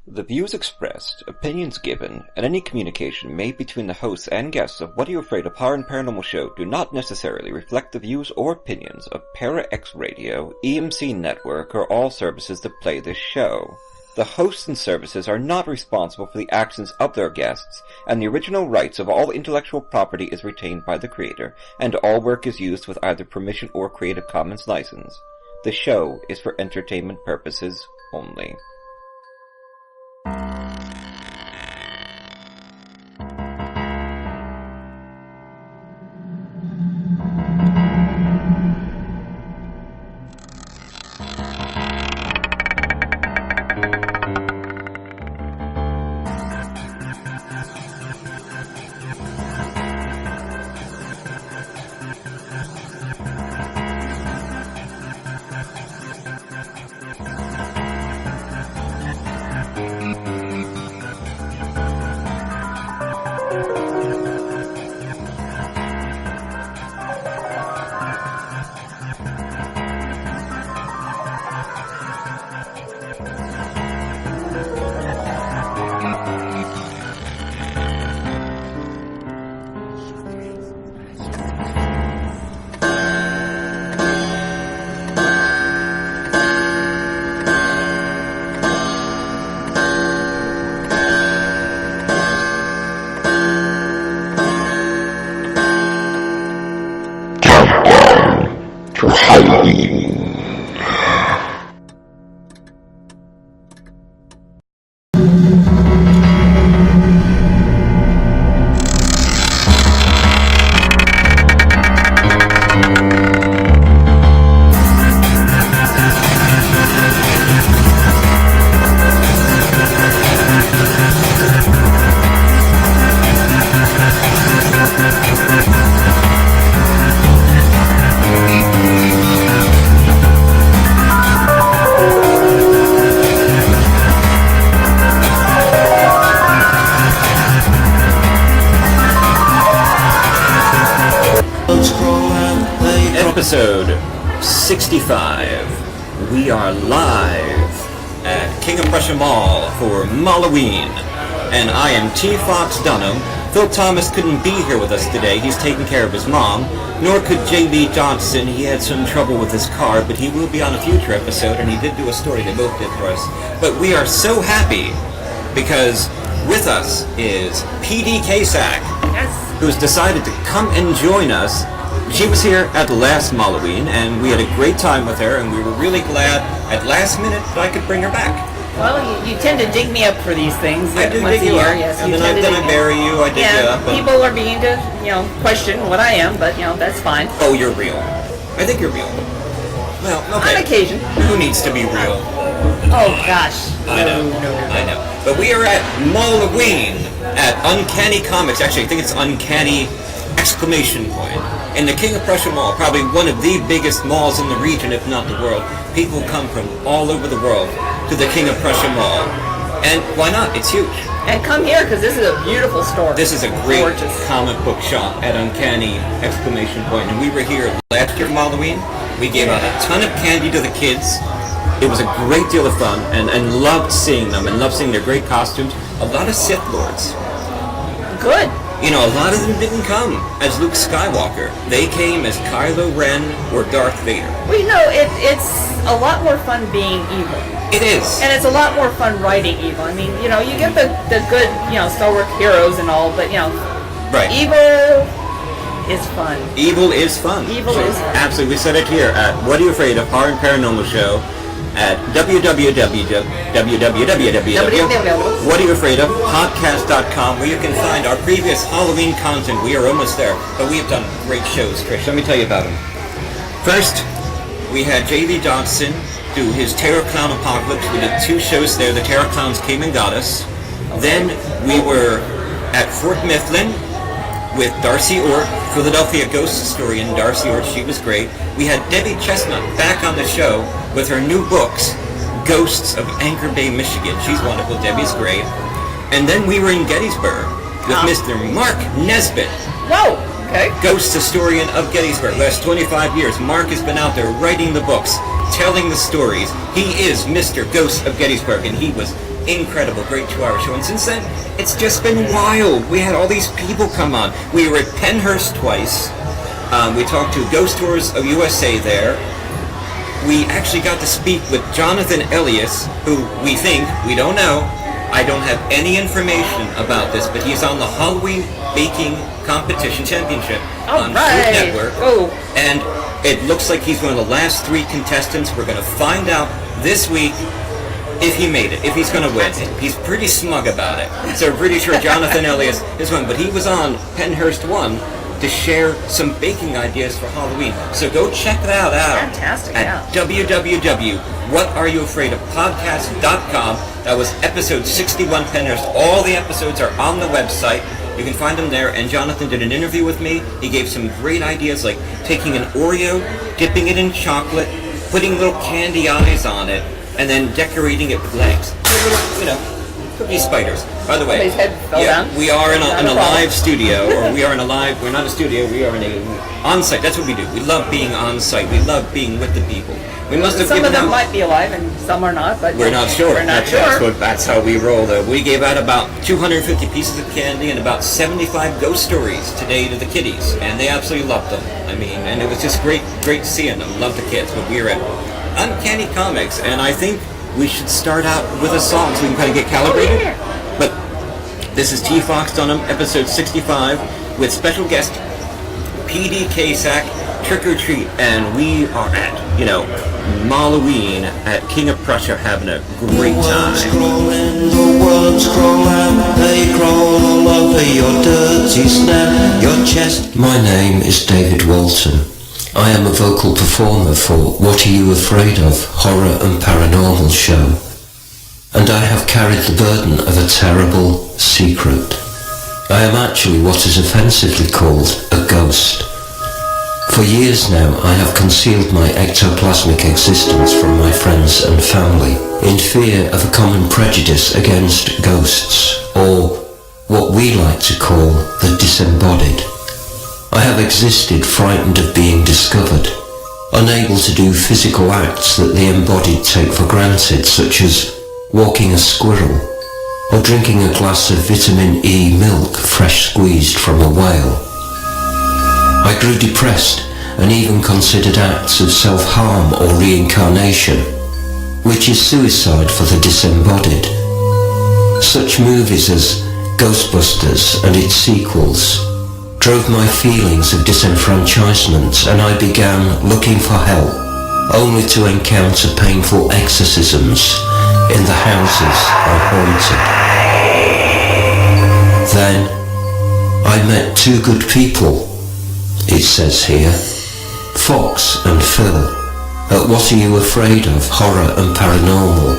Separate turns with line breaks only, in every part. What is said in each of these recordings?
The views expressed, opinions given, and any communication made between the hosts and guests of What Are You Afraid of Horror and Paranormal Show do not necessarily reflect the views or opinions of Para X Radio, EMC Network, or all services that play this show. The hosts and services are not responsible for the actions of their guests, and the original rights of all intellectual property is retained by the creator, and all work is used with either permission or Creative Commons license. The show is for entertainment purposes only. Episode 65. We are live at King of Prussia Mall for Malloween, and I am T. Fox Dunham. Phil Thomas couldn't be here with us today. He's taking care of his mom. Nor could J.B. Dodson. He had some trouble with his car, but he will be on a future episode, and he did do a story they both did for us. But we are so happy because with us is P.D. Cacek, who's decided to come and join us. She was here at the last Malloween, and we had a great time with her, and we were really glad at last minute that I could bring her back.
Well, you tend to dig me up for these things.
I do dig you up,
yes,
and then I bury you, I dig you up.
People are beginning to, question what I am, but, that's fine.
Oh, you're real. I think you're real. Well, okay.
On occasion.
Who needs to be real?
Oh, gosh.
I know. But we are at Malloween at Uncanny Comics. Actually, I think it's Uncanny ! In the King of Prussia Mall, probably one of the biggest malls in the region, if not the world. People come from all over the world to the King of Prussia Mall. And why not? It's huge.
And come here, because this is a beautiful store.
This is a great comic book shop at Uncanny ! And we were here last year for Halloween. We gave out a ton of candy to the kids. It was a great deal of fun, and loved seeing them, and loved seeing their great costumes. A lot of Sith Lords.
Good.
A lot of them didn't come as Luke Skywalker. They came as Kylo Ren or Darth Vader.
Well, it's a lot more fun being evil.
It is.
And it's a lot more fun writing evil. I mean, you get the good, Star Wars heroes and all, but,
right.
Evil is fun.
Evil is fun.
Evil is fun.
Absolutely. We said it here at What Are You Afraid of Horror and Paranormal Show at www.whatayouafraidofpodcast.com, where you can find our previous Halloween content. We are almost there, but we have done great shows, Trish. Let me tell you about them. First, we had J.B. Dodson do his Terror Clown Apocalypse. We did 2 shows there. The Terror Clowns came and got us. Then we were at Fort Mifflin with Darcy Ort, Philadelphia ghost historian Darcy Ort. She was great. We had Debbie Chestnut back on the show with her new books, Ghosts of Anchor Bay, Michigan. She's wonderful. Debbie's great. And then we were in Gettysburg with Mr. Mark Nesbitt.
Whoa! Okay.
Ghost historian of Gettysburg. Last 25 years, Mark has been out there writing the books. telling the stories. He is Mr. Ghost of Gettysburg, and he was incredible. Great 2-hour show. And since then, it's just been wild. We had all these people come on. We were at Pennhurst twice. We talked to Ghost Tours of USA there. We actually got to speak with Jonathan Elias, who we don't know. I don't have any information about this, but he's on the Halloween Baking Competition Championship on Food Network. Oh. And it looks like he's one of the last 3 contestants. We're going to find out this week if he made it, if he's going to win. He's pretty smug about it. So we're pretty sure Jonathan Elias is one. But he was on Pennhurst 1 to share some baking ideas for Halloween. So go check that out.
Fantastic,
at www.whatareyoufraidofpodcast.com. That was episode 61, Pennhurst. All the episodes are on the website. You can find them there. And Jonathan did an interview with me. He gave some great ideas, like taking an Oreo, dipping it in chocolate, putting little candy eyes on it, and then decorating it with legs. Little, cookie spiders. By the way, we are in a live studio, or we're not a studio, we are in a on-site. That's what we do. We love being on-site. We love being with the people. We must have
some of them might be alive and some are not, but
we're not sure.
Sure.
That's how we roll, though. We gave out about 250 pieces of candy and about 75 ghost stories today to the kiddies, and they absolutely loved them. I mean, and it was just great seeing them. Love the kids. But we're at Uncanny Comics, and I think we should start out with a song so we can kind of get calibrated. But this is T. Fox Dunham, episode 65, with special guest P.D. Cacek, Trick or Treat, and we are at, Malloween at King of Prussia, having a great time.
The worms crawl out, they crawl all over your dirty snap, your chest. My name is David Walton. I am a vocal performer for What Are You Afraid Of? Horror and Paranormal show. And I have carried the burden of a terrible secret. I am actually what is offensively called a ghost. For years now I have concealed my ectoplasmic existence from my friends and family in fear of a common prejudice against ghosts, or what we like to call the disembodied. I have existed frightened of being discovered, unable to do physical acts that the embodied take for granted, such as walking a squirrel, or drinking a glass of vitamin E milk fresh squeezed from a whale. I grew depressed and even considered acts of self-harm or reincarnation, which is suicide for the disembodied. Such movies as Ghostbusters and its sequels drove my feelings of disenfranchisement, and I began looking for help, only to encounter painful exorcisms in the houses I haunted. Then I met 2 good people, it says here, Fox and Phil, at What Are You Afraid Of? Horror and Paranormal.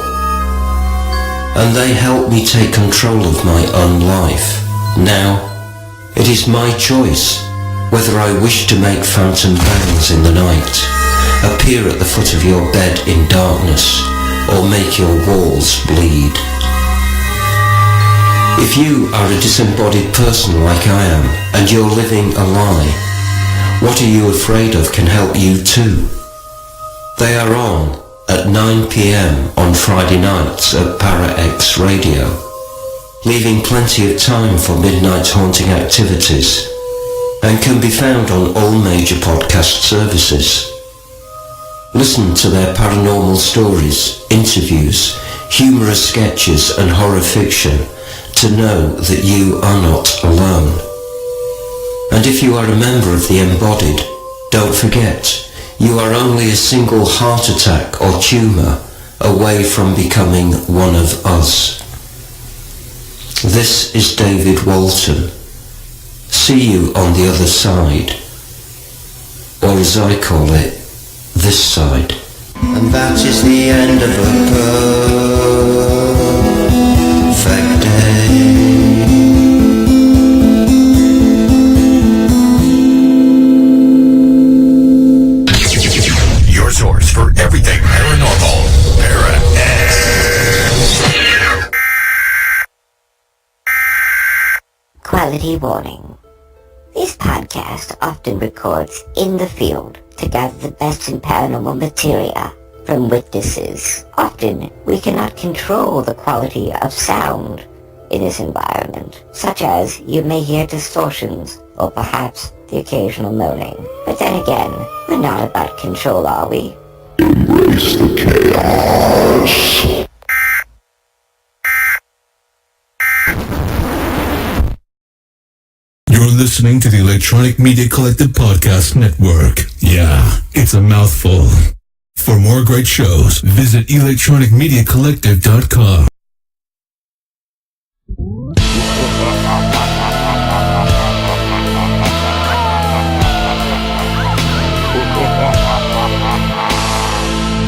And they helped me take control of my own life. Now, it is my choice whether I wish to make phantom bangs in the night, appear at the foot of your bed in darkness, or make your walls bleed. If you are a disembodied person like I am, and you're living a lie, What Are You Afraid Of? Can help you too. They are on at 9 p.m. on Friday nights at Para-X Radio, leaving plenty of time for midnight haunting activities, and can be found on all major podcast services. Listen to their paranormal stories, interviews, humorous sketches and horror fiction to know that you are not alone. And if you are a member of the embodied, don't forget, you are only a single heart attack or tumour away from becoming one of us. This is David Walton. See you on the other side, or as I call it, this side. And that is the end of a perfect day.
Your source for everything paranormal, Para-X.
Quality warning. This podcast often records in the field to gather the best in paranormal material. from witnesses. Often, we cannot control the quality of sound in this environment, such as you may hear distortions or perhaps the occasional moaning. But then again, we're not about control, are we?
Embrace the chaos. You're listening to the Electronic Media Collective Podcast Network. Yeah, it's a mouthful. For more great shows, visit electronicmediacollective.com.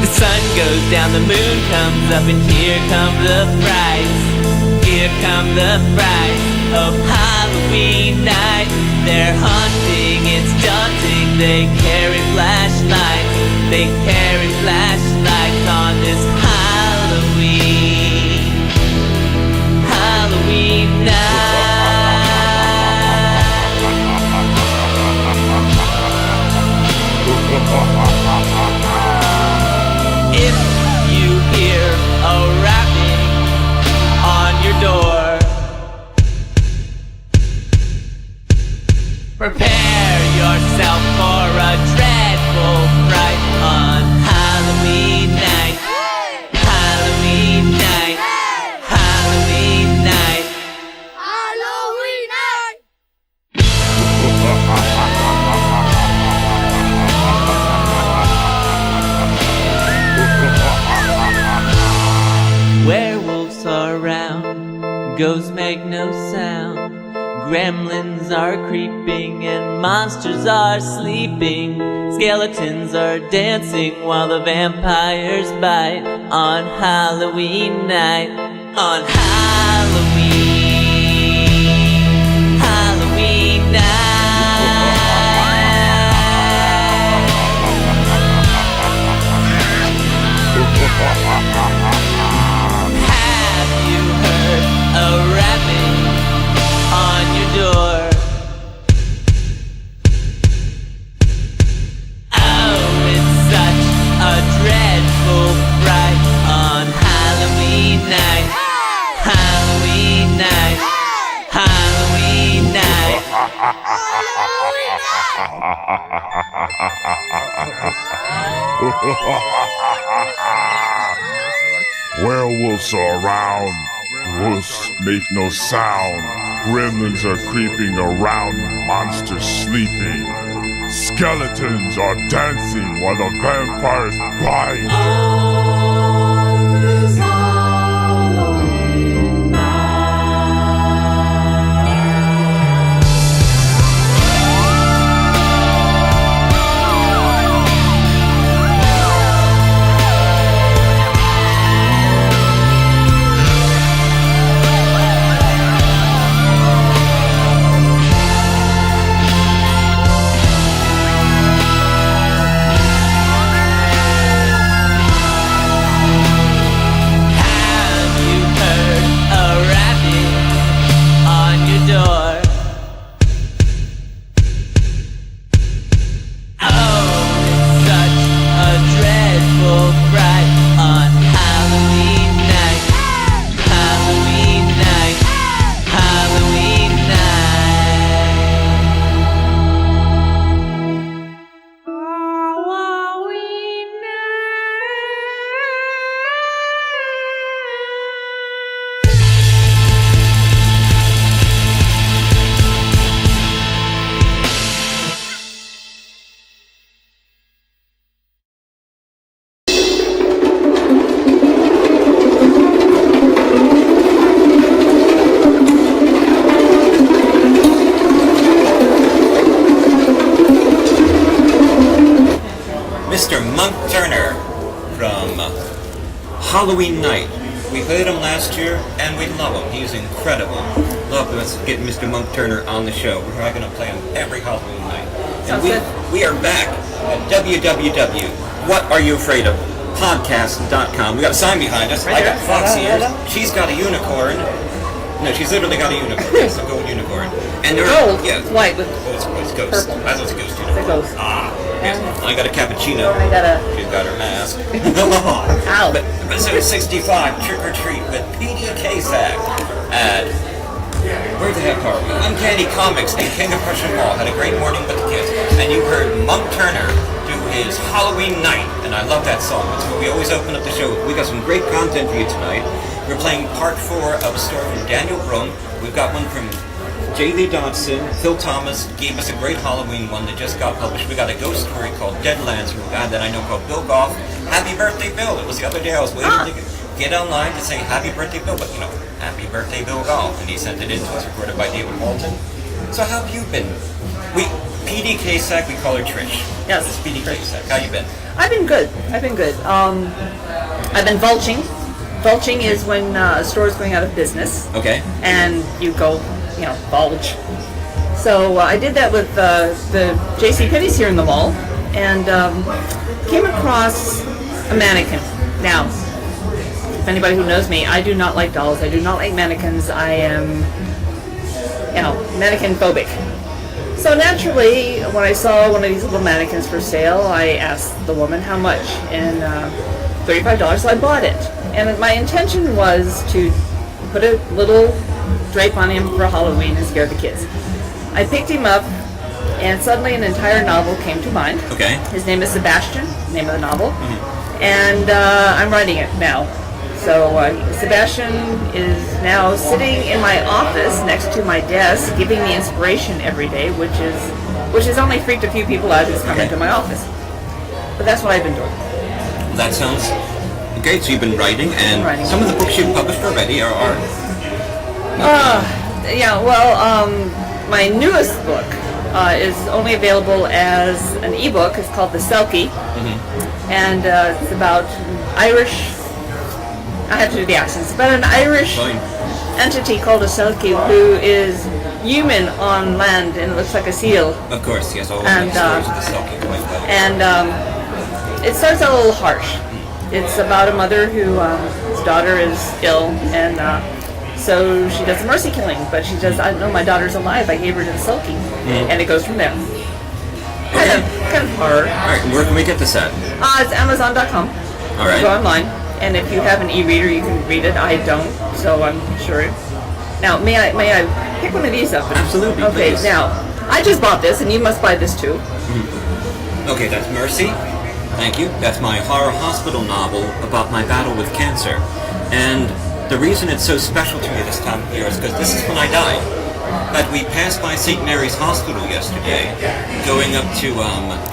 The sun goes down, the moon comes up, and here comes the price. Here comes the price of Halloween night. They're hunting, it's daunting. They carry flashlights. They carry flashlights on this Halloween night. If you hear a rapping on your door, prepare yourself for a dreadful fright on Halloween night. Halloween night. Halloween night. Halloween night. Werewolves are around, ghosts make no sound. Gremlins are creeping and monsters are sleeping. Skeletons are dancing while the vampires bite on Halloween night. On Halloween. Halloween night. Have you heard a rapping on your door? Oh, it's such a dreadful fright on Halloween night. Halloween night. Halloween night.
Werewolves are around, ghosts make no sound. Gremlins are creeping around, monsters sleeping. Skeletons are dancing while the vampires bite.
Mr. Monk Turner from Halloween Night. We played him last year, and we love him. He's incredible. Love us getting Mr. Monk Turner on the show. We're probably going to play him every Halloween night. And we are back at www.whatareyoufraidofpodcast.com. We got a sign behind us. I got fox ears. She's got a unicorn. No, she's literally got a unicorn. Yes, a gold unicorn. And they're
Gold?
Yeah.
White with
it's ghost.
purple.
I thought it was a ghost unicorn.
It's a ghost.
Ah. Yes. I got a cappuccino.
I got a...
She's got her mask.
Ow.
But episode 65, Trick or Treat with PD Cacek at... Where the heck are we? Uncanny Comics and King of Prussia Mall had a great morning with the kids. And you heard Monk Turner do his Halloween Night. And I love that song. That's what we always open up the show with. We got some great content for you tonight. We're playing part 4 of a story from Daniel Brum. We've got one from J.D. Dodson. Phil Thomas gave us a great Halloween one that just got published. We got a ghost story called Deadlands from a guy that I know called Bill Goff. Happy birthday, Bill. It was the other day I was waiting to get online to say happy birthday, Bill. But, happy birthday, Bill Goff. And he sent it in to us, recorded by David Walton. So how have you been? PD Cacek, we call her Trish.
Yes.
It's PD Cacek. How you been?
I've been good. I've been vulching. Vulching is when a store is going out of business.
Okay.
And you go, bulge. So I did that with the JCPenney's here in the mall, and came across a mannequin. Now, if anybody who knows me, I do not like dolls. I do not like mannequins. I am, mannequin phobic. So naturally, when I saw one of these little mannequins for sale, I asked the woman how much, and $35, so I bought it. And my intention was to put a little drape on him for Halloween and scare the kids. I picked him up, and suddenly an entire novel came to mind.
Okay.
His name is Sebastian, name of the novel. Mm-hmm. And I'm writing it now. So Sebastian is now sitting in my office next to my desk, giving me inspiration every day, which has only freaked a few people out who's come into my office. But that's what I've been doing.
That sounds great. So you've been writing, and some of the books you've published already are
my newest book is only available as an ebook. It's called The Selkie, and it's about Irish. I have to do the accents. It's about an Irish entity called a Selkie who is human on land and looks like a seal.
Of course, yes. All the stories of the Selkie quite well.
And it starts out a little harsh. It's about a mother whose daughter is ill, and so she does a mercy killing, but she says, I know my daughter's alive, I gave her to the Selkie. And it goes from there. Kind of horror.
Alright, where can we get this at?
It's Amazon.com.
Alright.
Go online, and if you have an e-reader, you can read it. I don't, so I'm sure. Now, may I pick one of these up?
Absolutely,
Okay,
please.
now, I just bought this, and you must buy this too.
Okay, that's Mercy. Thank you. That's my horror hospital novel about my battle with cancer. And the reason it's so special to me this time of year is because this is when I die. But we passed by St. Mary's Hospital yesterday, going up to,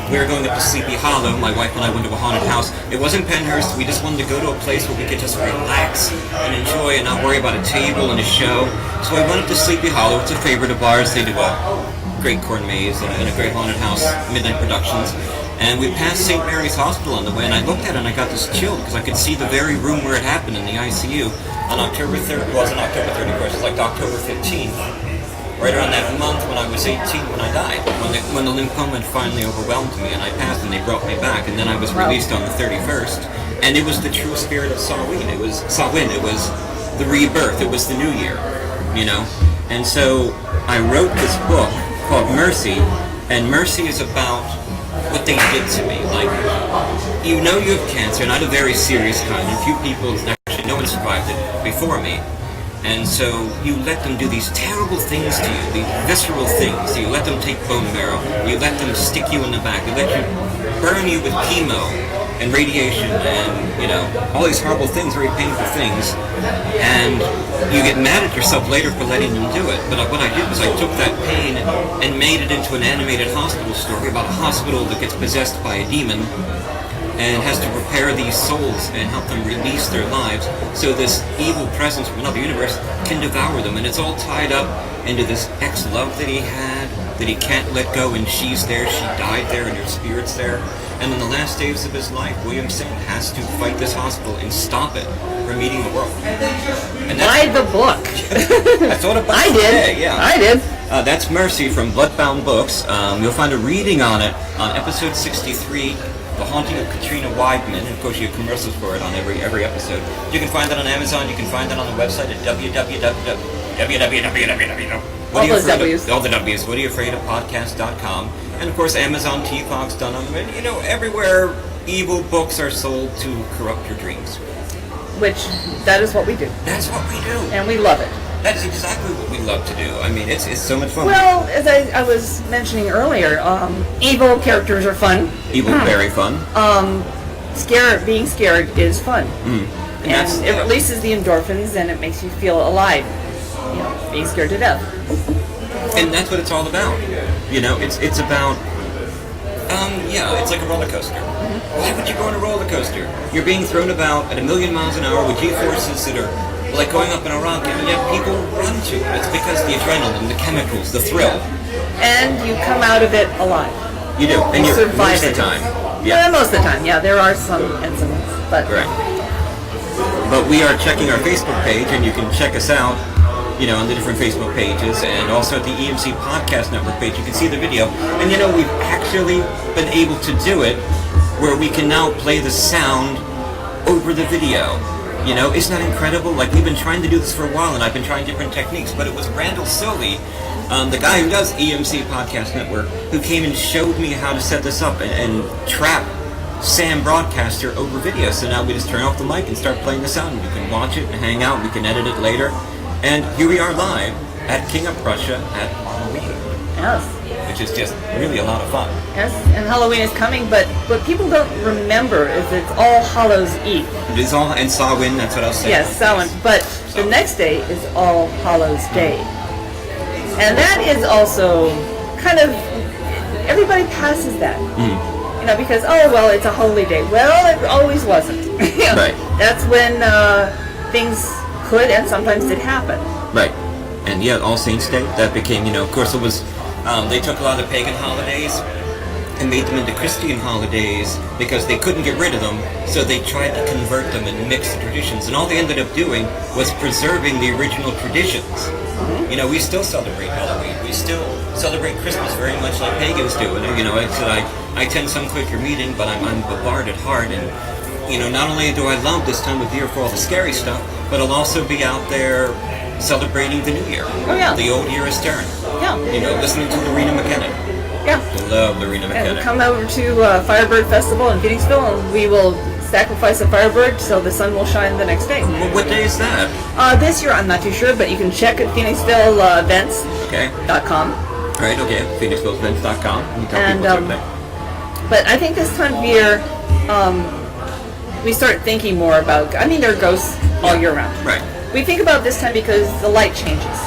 we were going up to Sleepy Hollow. My wife and I went to a haunted house. It wasn't Penhurst. We just wanted to go to a place where we could just relax and enjoy and not worry about a table and a show. So I went up to Sleepy Hollow. It's a favorite of ours. They do a great corn maze and a great haunted house, Midnight Productions. And we passed St. Mary's Hospital on the way, and I looked at it and I got this chill because I could see the very room where it happened in the ICU on October 3rd. It wasn't October 31st, it was like October 15th. Right around that month when I was 18 when I died. When the lymphoma had finally overwhelmed me and I passed and they brought me back, and then I was released on the 31st. And it was the true spirit of Samhain. It was Samhain. It was the rebirth. It was the new year, And so I wrote this book called Mercy, and Mercy is about what they did to me. Like, you have cancer, not a very serious kind. A few people, actually no one survived it before me. And so you let them do these terrible things to you, these visceral things. You let them take bone marrow. You let them stick you in the back. You let you burn you with chemo and radiation and, all these horrible things, very painful things. And you get mad at yourself later for letting them do it. But what I did was I took that pain and made it into an animated hospital story about a hospital that gets possessed by a demon and has to prepare these souls and help them release their lives so this evil presence from another universe can devour them. And it's all tied up into this ex-love that he had, that he can't let go, and she's there, she died there, and her spirit's there. And in the last days of his life, Williamson has to fight this hospital and stop it from eating the world. And
Buy the book.
I thought about
I
it
did.
today, yeah.
I did.
That's Mercy from Bloodbound Books. You'll find a reading on it on episode 63, The Haunting of Katrina Weidman, and of course you have commercials for it on every episode. You can find that on Amazon. You can find that on the website at www.
All those W's.
All the W's. What are you afraid of podcast.com. And of course, Amazon, T-Fox, Dunham, and you know, everywhere evil books are sold to corrupt your dreams.
Which, that is what we do.
That's what we do.
And we love it.
That is exactly what we love to do. I mean, it's so much fun.
Well, as I was mentioning earlier, evil characters are fun.
Evil, very fun.
Being scared is fun.
And
it releases the endorphins and it makes you feel alive. You know, being scared to death.
And that's what it's all about. You know, it's about, it's like a roller coaster. Why would you go on a roller coaster? You're being thrown about at 1,000,000 miles an hour with G-forces that are like going up in a rocket, and yet people run to it. It's because the adrenaline, the chemicals, the thrill.
And you come out of it alive.
You do. And you
survive
most
it.
of the time.
Yeah, most of the time. Yeah, there are some incidents, but
Right. But we are checking our Facebook page, and you can check us out, you know, on the different Facebook pages, and also at the EMC Podcast Network page. You can see the video. And you know, we've actually been able to do it where we can now play the sound over the video. You know, isn't that incredible? Like, we've been trying to do this for a while, and I've been trying different techniques, but it was Randall Silly, the guy who does EMC Podcast Network, who came and showed me how to set this up and trap Sam Broadcaster over video. So now we just turn off the mic and start playing the sound. You can watch it and hang out. We can edit it later. And here we are live at King of Prussia at Malloween.
yes.
Which is just really a lot of fun.
Yes, and Halloween is coming, but what people don't remember is it's All Hallows Eve.
It is all, and Samhain, that's what I was saying.
Yes, Samhain, but the next day is All Hallows Day. And that is also kind of, everybody passes that. You know, because, oh, well, it's a holy day. Well, it always wasn't. You know,
Right.
That's when things could and sometimes did happen.
Right. And yeah, All Saints Day, that became, you know, of course it was, they took a lot of pagan holidays and made them into Christian holidays because they couldn't get rid of them, so they tried to convert them and mix the traditions. And all they ended up doing was preserving the original traditions. You know, we still celebrate Halloween. We still celebrate Christmas very much like pagans do. And, you know, I said I attend some Quaker meeting, but I'm bombarded hard. And, you know, not only do I love this time of year for all the scary stuff, but I'll also be out there celebrating the new year.
Oh, yeah.
The old year is turned.
Yeah.
You know, listening to Lorena McKenna.
Yeah.
I love Lorena
And
McKenna.
come over to Firebird Festival in Phoenixville, and we will sacrifice a firebird so the sun will shine the next day.
Well, what day is that?
This year, I'm not too sure, but you can check at PhoenixvilleEvents.com.
Okay. Right, okay. PhoenixvilleEvents.com. You tell
And,
people it's okay.
But I think this time of year, we start thinking more about, I mean, there are ghosts all year round.
Right.
We think about this time because the light changes.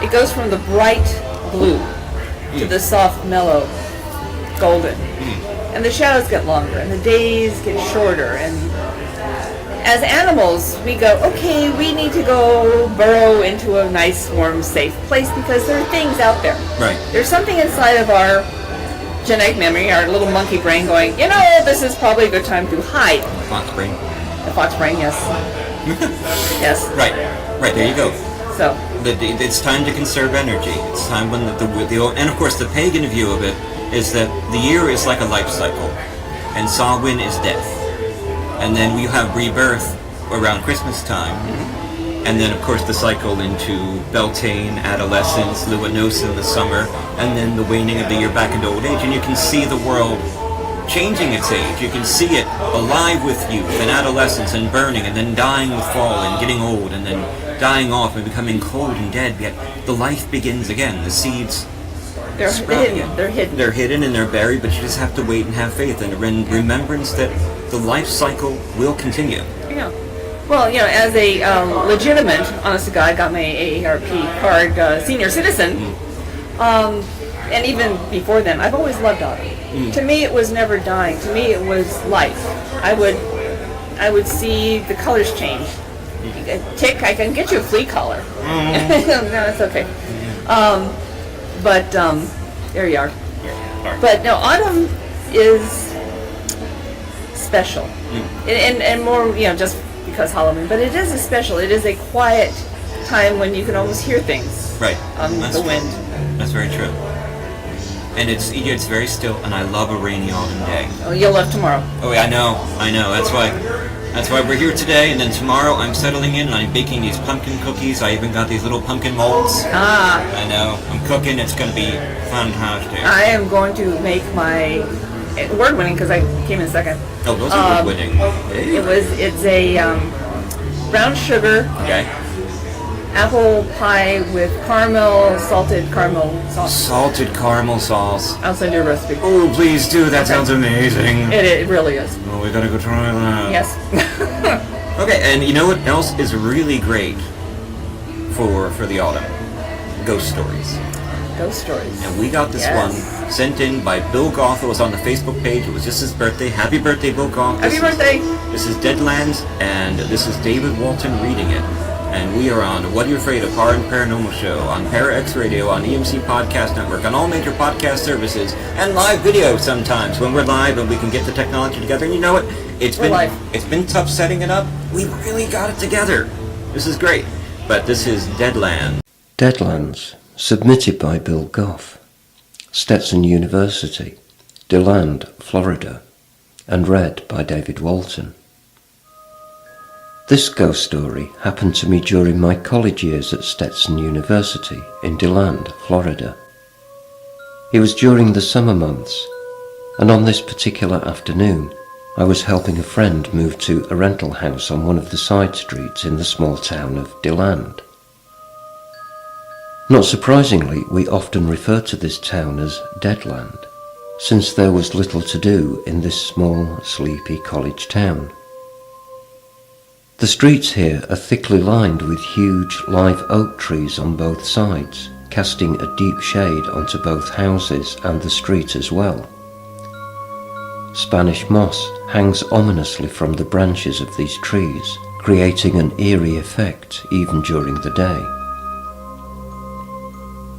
It goes from the bright blue to the soft, mellow golden. And the shadows get longer, and the days get shorter. And as animals, we go, okay, we need to go burrow into a nice, warm, safe place because there are things out there.
Right.
There's something inside of our genetic memory, our little monkey brain going, you know, this is probably a good time to hide.
Fox brain.
The fox brain, yes. Yes.
Right. Right, there you go.
So,
It's time to conserve energy. It's time when and of course the pagan view of it is that the year is like a life cycle, and Samhain is death, and then we have rebirth around Christmas time, and then of course the cycle into Beltane, adolescence, Luinosa in the summer, and then the waning of the year back into old age, and you can see the world changing its age. You can see it alive with youth and adolescence and burning and then dying with fall and getting old and then dying off and becoming cold and dead, yet the life begins again. The seeds
they're
sprout
hidden.
again.
They're hidden.
They're hidden and they're buried, but you just have to wait and have faith and remembrance that the life cycle will continue.
Yeah. Well, you know, as a legitimate, honest to God, got my AARP card, senior citizen, and even before then, I've always loved autumn. To me, it was never dying. To me, it was life. I would see the colors change. Tick, I can get you a flea collar. No, it's okay. But there you are. But no, autumn is special, and more, you know, just because Halloween. But it is a special. It is a quiet time when you can almost hear things.
Right.
On
That's
the
true.
wind.
That's very true. And it's very still, and I love a rainy autumn day.
Oh, you'll love tomorrow.
Oh, yeah, I know. That's why That's why we're here today, and then tomorrow I'm settling in and I'm baking these pumpkin cookies. I even got these little pumpkin molds. I know. I'm cooking. It's going to be fantastic.
I am going to make my award winning because I came in second.
Oh, those are award winning.
It's a brown sugar apple pie with salted caramel sauce.
Salted caramel sauce.
I'll send you a recipe.
Oh, please do. That sounds amazing.
It really is.
Oh, we gotta go try that.
Yes.
Okay, and you know what else is really great for the autumn? Ghost stories.
Ghost stories.
And we got this one sent in by Bill Goff. It was on the Facebook page. It was just his birthday. Happy birthday, Bill Goff.
Happy birthday.
This is Deadlands, and this is David Walton reading it. And we are on What Are You Afraid of? Horror and Paranormal Show, on ParaX Radio, on EMC Podcast Network, on all major podcast services, and live video sometimes when we're live and we can get the technology together. And you know what? It's been tough setting it up. We really got it together. This is great. But this is Deadlands.
Deadlands, submitted by Bill Goff, Stetson University, DeLand, Florida, and read by David Walton. This ghost story happened to me during my college years at Stetson University in DeLand, Florida. It was during the summer months, and on this particular afternoon, I was helping a friend move to a rental house on one of the side streets in the small town of DeLand. Not surprisingly, we often refer to this town as Deadland, since there was little to do in this small, sleepy college town. The streets here are thickly lined with huge live oak trees on both sides, casting a deep shade onto both houses and the street as well. Spanish moss hangs ominously from the branches of these trees, creating an eerie effect even during the day.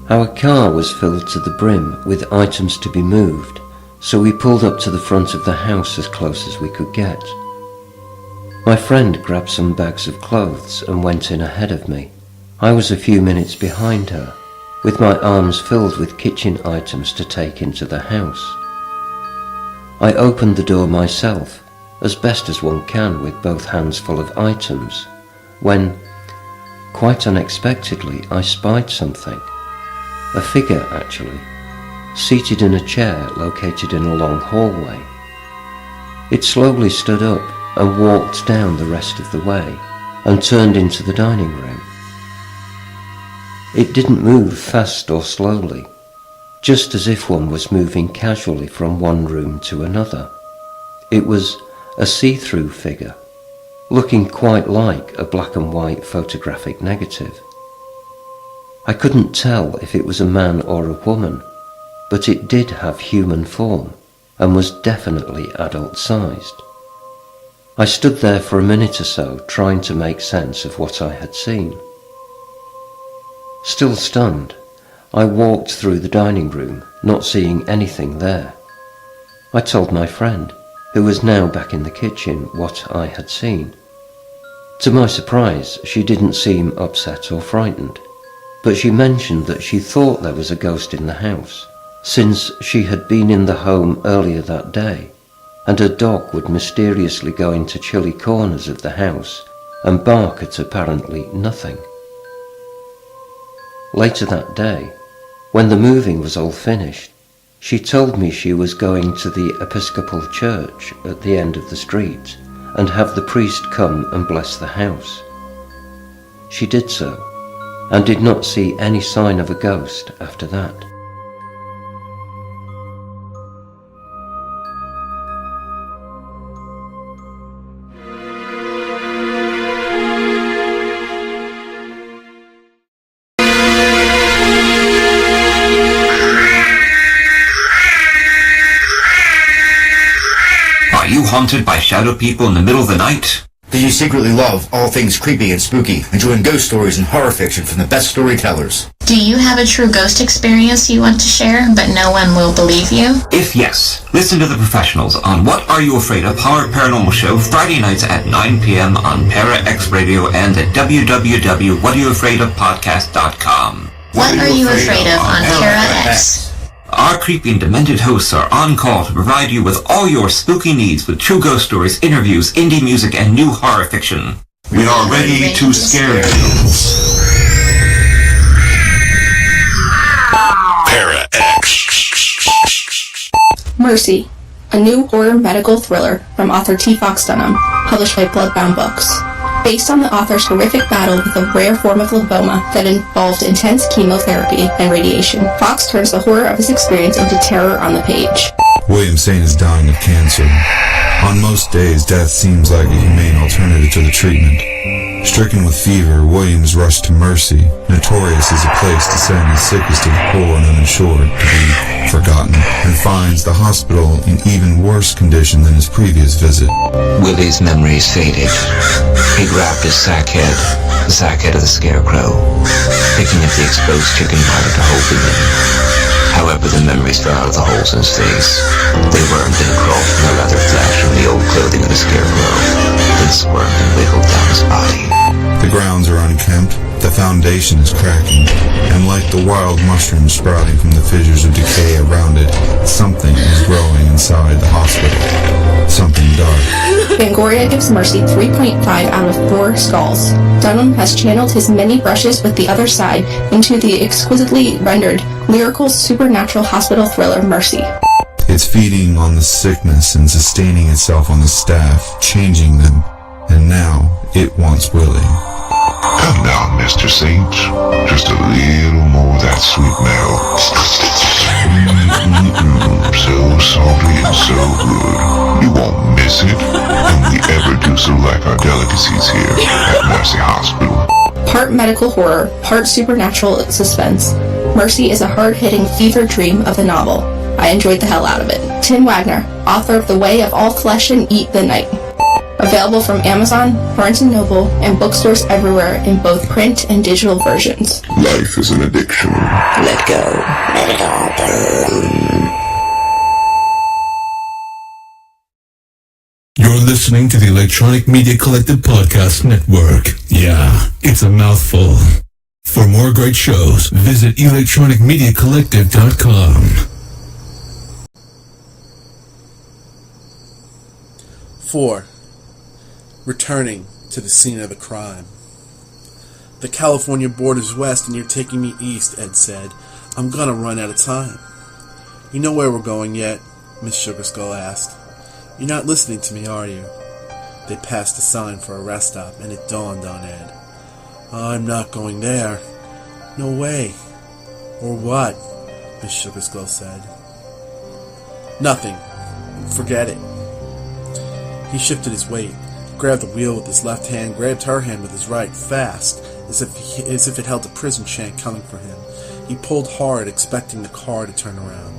Our car was filled to the brim with items to be moved, so we pulled up to the front of the house as close as we could get. My friend grabbed some bags of clothes and went in ahead of me. I was a few minutes behind her, with my arms filled with kitchen items to take into the house. I opened the door myself, as best as one can with both hands full of items, when, quite unexpectedly, I spied something. A figure, actually, seated in a chair located in a long hallway. It slowly stood up and walked down the rest of the way and turned into the dining room. It didn't move fast or slowly, just as if one was moving casually from one room to another. It was a see-through figure, looking quite like a black and white photographic negative. I couldn't tell if it was a man or a woman, but it did have human form and was definitely adult-sized. I stood there for a minute or so trying to make sense of what I had seen. Still stunned, I walked through the dining room, not seeing anything there. I told my friend, who was now back in the kitchen, what I had seen. To my surprise, she didn't seem upset or frightened, but she mentioned that she thought there was a ghost in the house, since she had been in the home earlier that day, and her dog would mysteriously go into chilly corners of the house and bark at apparently nothing. Later that day, when the moving was all finished, she told me she was going to the Episcopal church at the end of the street and have the priest come and bless the house. She did so, and did not see any sign of a ghost after that.
Are you haunted by shadow people in the middle of the night?
Do you secretly love all things creepy and spooky, enjoying ghost stories and horror fiction from the best storytellers?
Do you have a true ghost experience you want to share, but no one will believe you?
If yes, listen to the professionals on What Are You Afraid of? Horror Paranormal Show, Friday nights at 9 p.m. on ParaX Radio and at www.whatayouafraidofpodcast.com.
What Are You Afraid of on ParaX?
Our creepy and demented hosts are on call to provide you with all your spooky needs with true ghost stories, interviews, indie music, and new horror fiction.
We are ready to scare you.
Para X.
Mercy, a new horror medical thriller from author T. Fox Dunham, published by Bloodbound Books. Based on the author's horrific battle with a rare form of lymphoma that involved intense chemotherapy and radiation, Fox turns the horror of his experience into terror on the page.
William Saint is dying of cancer. On most days, death seems like a humane alternative to the treatment. Stricken with fever, William is rushed to Mercy, notorious as a place to send the sickest of the poor and uninsured to be forgotten, and finds the hospital in even worse condition than his previous visit.
Willie's memories faded. He grabbed his sack head of the scarecrow, picking up the exposed chicken wire to hold him in. However, the memories fell out of the holes in his face. They wormed and crawled from the leather flesh and the old clothing of the scarecrow, then squirmed and wiggled down his body.
The grounds are unkempt, the foundation is cracking, and like the wild mushrooms sprouting from the fissures of decay around it, something is growing inside the hospital. Something dark.
Fangoria gives Mercy 3.5 out of 4 skulls. Dunham has channeled his many brushes with the other side into the exquisitely rendered, lyrical, supernatural hospital thriller Mercy.
It's feeding on the sickness and sustaining itself on the staff, changing them, and now it wants Willie.
Come down, Mr. Saint. Just a little more of that sweet milk. So salty and so good. You won't miss it when we ever do select our delicacies here at Mercy Hospital.
Part medical horror, part supernatural suspense, Mercy is a hard-hitting fever dream of a novel. I enjoyed the hell out of it. Tim Wagner, author of The Way of All Flesh and Eat the Night. Available from Amazon, Barnes & Noble, and bookstores everywhere in both print and digital versions.
Life is an addiction.
Let go. Let it all burn.
You're listening to the Electronic Media Collective Podcast Network. Yeah, it's a mouthful. For more great shows, visit electronicmediacollective.com.
4. Returning to the scene of the crime. The California border's west and you're taking me east, Ed said. I'm gonna run out of time. You know where we're going yet? Miss Sugarskull asked. You're not listening to me, are you? They passed a sign for a rest stop and it dawned on Ed. I'm not going there. No way. Or what? Miss Sugarskull said. Nothing. Forget it. He shifted his weight, grabbed the wheel with his left hand, grabbed her hand with his right, fast, as if it held a prison shank coming for him. He pulled hard, expecting the car to turn around.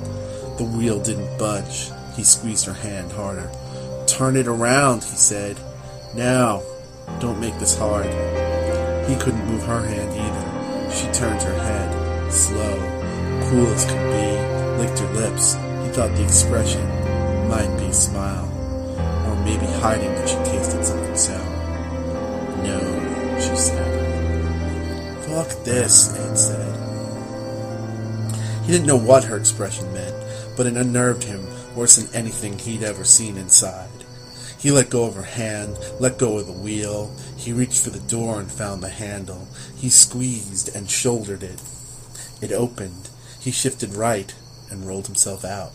The wheel didn't budge. He squeezed her hand harder. Turn it around, he said. Now, don't make this hard. He couldn't move her hand either. She turned her head, slow, cool as could be, licked her lips. He thought the expression might be a smile. Or maybe hiding that she tasted something sour. No, she said. Fuck this, Ed said. He didn't know what her expression meant, but it unnerved him worse than anything he'd ever seen inside. He let go of her hand, let go of the wheel. He reached for the door and found the handle. He squeezed and shouldered it. It opened. He shifted right and rolled himself out.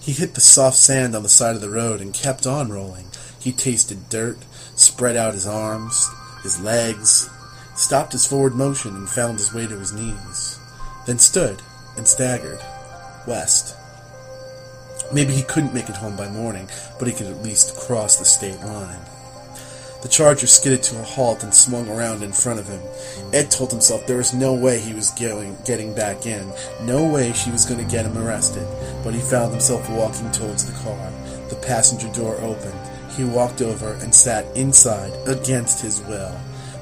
He hit the soft sand on the side of the road and kept on rolling. He tasted dirt, spread out his arms, his legs, stopped his forward motion and found his way to his knees, then stood and staggered west. Maybe he couldn't make it home by morning, but he could at least cross the state line. The Charger skidded to a halt and swung around in front of him. Ed told himself there was no way he was getting back in, no way she was going to get him arrested, but he found himself walking towards the car. The passenger door opened. He walked over and sat inside against his will.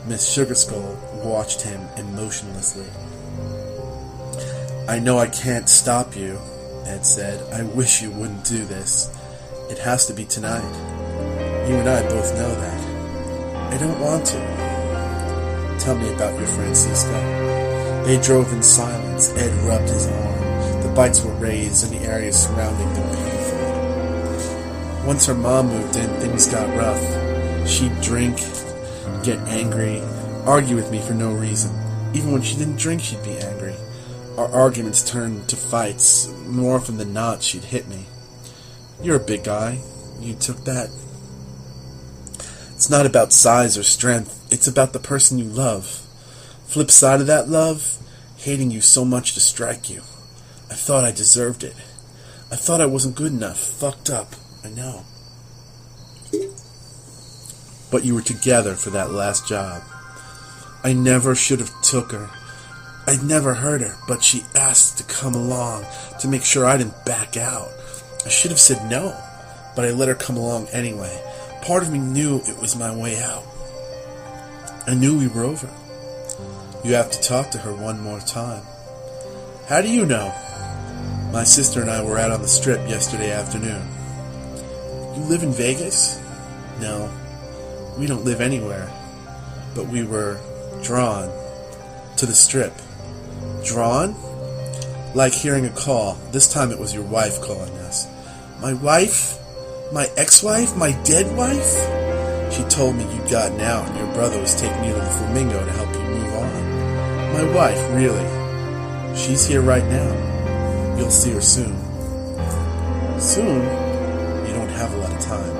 Miss Sugarskull watched him emotionlessly. I know I can't stop you, Ed said. I wish you wouldn't do this. It has to be tonight. You and I both know that. I don't want to. Tell me about your Francisca. They drove in silence. Ed rubbed his arm. The Bites were raised and the area surrounding them painful. Once her mom moved in, things got rough. She'd drink, get angry, argue with me for no reason. Even when she didn't drink, she'd be angry. Our arguments turned to fights. More often than not, she'd hit me. You're a big guy. You took that. It's not about size or strength. It's about the person you love. Flip side of that love, hating you so much to strike you. I thought I deserved it. I thought I wasn't good enough. Fucked up. I know. But you were together for that last job. I never should have took her. I'd never hurt her, but she asked to come along to make sure I didn't back out. I should have said no, but I let her come along anyway. Part of me knew it was my way out. I knew we were over. You have to talk to her one more time. How do you know? My sister and I were out on the strip yesterday afternoon. You live in Vegas? No, we don't live anywhere. But we were drawn to the strip. Drawn? Like hearing a call. This time it was your wife calling us. My wife? My ex-wife? My dead wife? She told me you'd gotten out and your brother was taking you to the Flamingo to help you move on. My wife, really. She's here right now. You'll see her soon. Soon? You don't have a lot of time.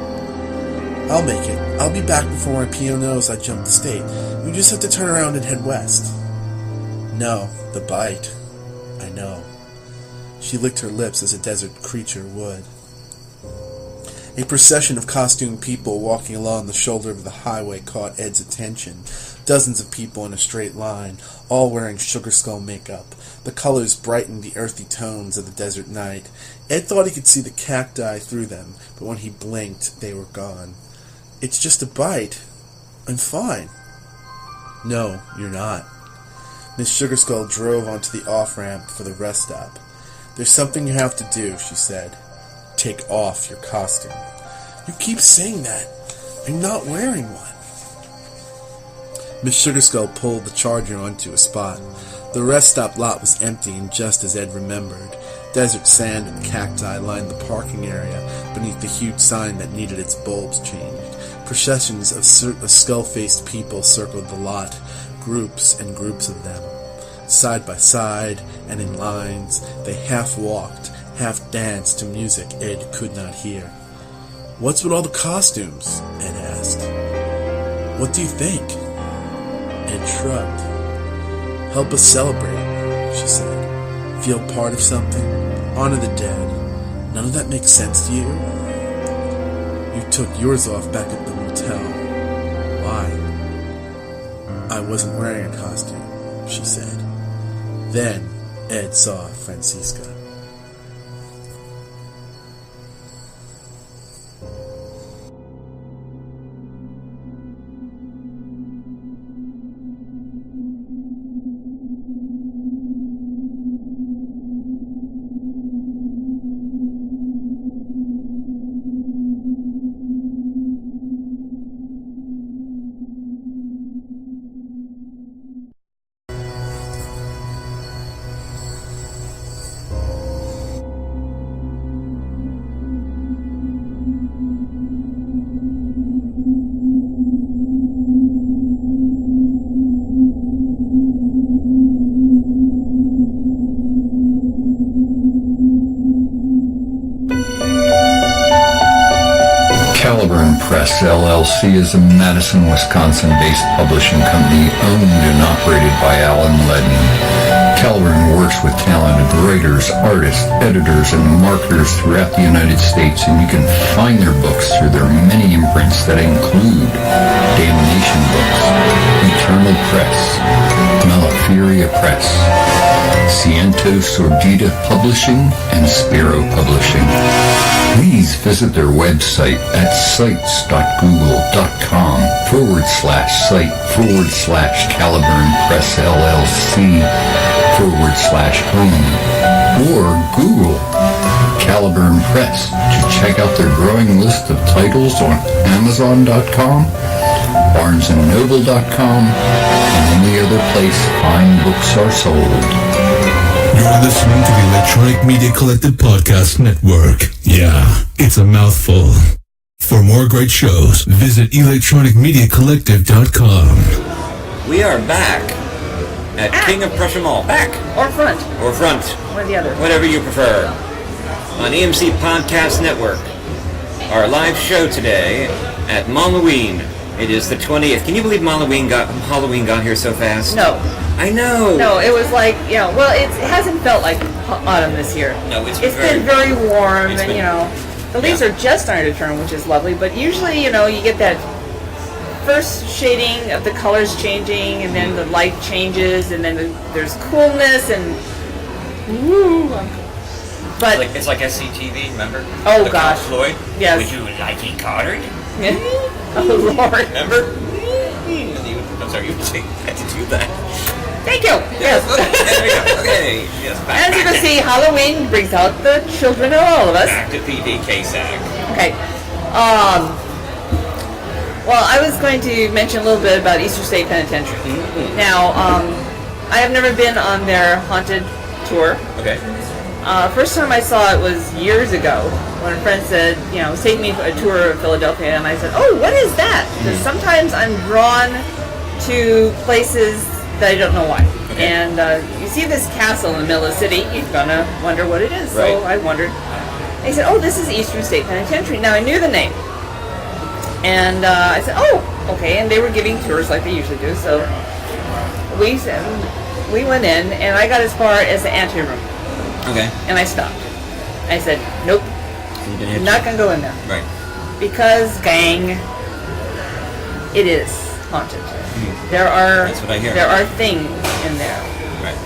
I'll make it. I'll be back before my PO knows I jumped the state. We just have to turn around and head west. No, the bite. I know. She licked her lips as a desert creature would. A procession of costumed people walking along the shoulder of the highway caught Ed's attention. Dozens of people in a straight line, all wearing sugar skull makeup. The colors brightened the earthy tones of the desert night. Ed thought he could see the cacti through them, but when he blinked, they were gone. It's just a bite. I'm fine. No, you're not. Miss Sugarskull drove onto the off-ramp for the rest stop. There's something you have to do, she said. Take off your costume. You keep saying that. I'm not wearing one. Miss Sugarskull pulled the Charger onto a spot. The rest stop lot was empty and just as Ed remembered. Desert sand and cacti lined the parking area beneath the huge sign that needed its bulbs changed. Processions of skull-faced people circled the lot, groups and groups of them. Side by side and in lines, they half-walked, half-danced to music Ed could not hear. What's with all the costumes? Ed asked. What do you think? Ed shrugged. Help us celebrate, she said. Feel part of something. Honor the dead. None of that makes sense to you? You took yours off back at the motel. Why? I wasn't wearing a costume, she said. Then Ed saw Francisca.
Press LLC is a Madison, Wisconsin-based publishing company owned and operated by Alan Ledden. Caliburn works with talented writers, artists, editors, and marketers throughout the United States, and you can find their books through their many imprints that include Damnation Books, Eternal Press, Malaferia Press, Ciento Sordida Publishing, and Sparrow Publishing. Please visit their website at sites.google.com/site/Caliburn Press LLC/home or Google Caliburn Press to check out their growing list of titles on Amazon.com, BarnesandNoble.com, and any other place fine books are sold.
You're listening to the Electronic Media Collective Podcast Network. Yeah, it's a mouthful. For more great shows, visit electronicmediacollective.com.
We are back at King of Prussia Mall. Back.
Or front.
Or front.
One or the other.
Whatever you prefer. On EMC Podcast Network. Our live show today at Malloween. It is the 20th. Can you believe Halloween got here so fast?
No.
I know.
No, it was like, well, it hasn't felt like autumn this year.
No, it's
been very warm, and the leaves are just starting to turn, which is lovely. But usually, you get that first shading of the colors changing, and then the light changes, and then there's coolness, and woo. But
it's like SCTV, remember?
Oh gosh.
Floyd.
Yes.
Would you like it colored?
Oh Lord.
Remember? I'm sorry, you had to do that.
Thank you. Yes.
There we go. Okay. Yes.
As you can see, Halloween brings out the children of all of us.
Back to PD Cacek.
Okay. Well, I was going to mention a little bit about Eastern State Penitentiary.
Mm-hmm.
Now, I have never been on their haunted tour.
Okay.
First time I saw it was years ago when a friend said, take me for a tour of Philadelphia, and I said, oh, what is that? Because sometimes I'm drawn to places that I don't know why. Okay. And you see this castle in the middle of the city, you're gonna wonder what it is.
Right.
So I wondered. He said, oh, this is Eastern State Penitentiary. Now I knew the name. And I said, oh, okay. And they were giving tours like they usually do. So we went in, and I got as far as the anteroom.
Okay.
And I stopped. I said, nope, I'm not going to go in there.
Right.
Because, gang, it is haunted.
Mm-hmm.
That's
what I hear.
There are things in there.
Right.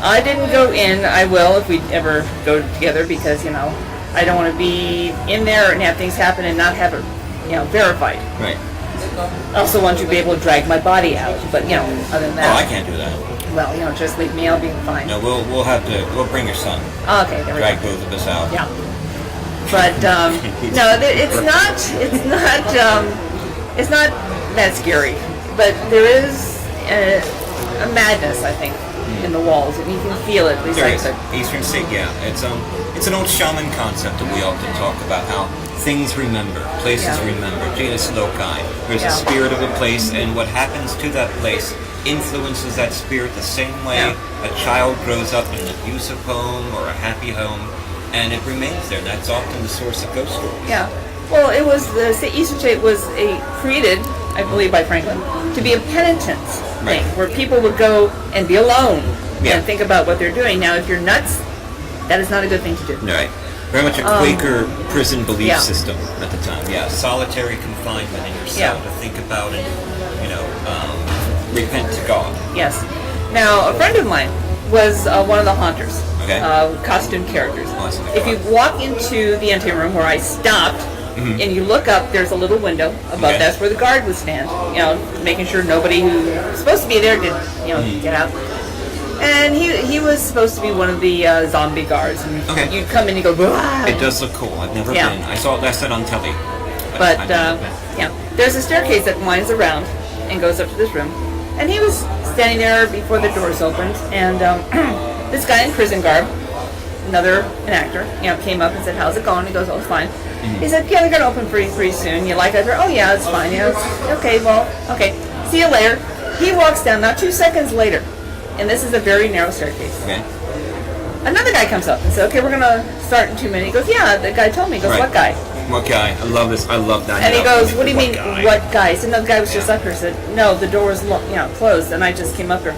I didn't go in. I will if we ever go together because, I don't want to be in there and have things happen and not have it, verified.
Right.
I also want to be able to drag my body out. But, other than that.
Oh, I can't do that.
Well, just leave me. I'll be fine.
No, we'll bring your son.
Okay, there we
Drag
go.
both of us out.
Yeah. But no, it's not that scary. But there is a madness, I think, in the walls, and you can feel it. At least
There
I
is.
could.
Eastern State, yeah. It's an old shaman concept that we often talk about, how things remember, places remember, genus loci. There's a spirit of a place, and what happens to that place influences that spirit the same way a child grows up in an abusive home or a happy home, and it remains there. That's often the source of ghost stories.
Yeah. Well, it was the Eastern State was created, I believe, by Franklin to be a penitence thing where people would go and be alone and think about what they're doing. Now, if you're nuts, that is not a good thing to do.
Right. Very much a Quaker prison belief system at the time. Yeah. Solitary confinement in your cell to think about and repent to God.
Yes. Now, a friend of mine was one of the haunters.
Okay.
Costume characters.
Awesome.
If you walk into the anteroom where I stopped, and you look up, there's a little window above.
Okay.
That's where the guard would stand. Making sure nobody who was supposed to be there did, get out. And he was supposed to be one of the zombie guards. And you'd come in and you go, "Wah!"
It does look cool. I've never been. I saw it last night on telly.
But there's a staircase that winds around and goes up to this room. And he was standing there before the doors opened, and this guy in prison garb, an actor, came up and said, "How's it going?" He goes, "Oh, it's fine." He said, "Yeah, they're gonna open pretty soon. You like it?" "Oh yeah, it's fine." Okay, well, okay. See you later. He walks down. Not 2 seconds later, and this is a very narrow staircase.
Okay.
Another guy comes up and says, "Okay, we're gonna start in 2 minutes." He goes, "Yeah, the guy told me." He goes, "What guy?"
What guy? I love this. I love that.
And he goes, "What do you mean,
guy?
what guy?" He said, "No, the guy was just up here." He said, "No, the door was closed, and I just came up here."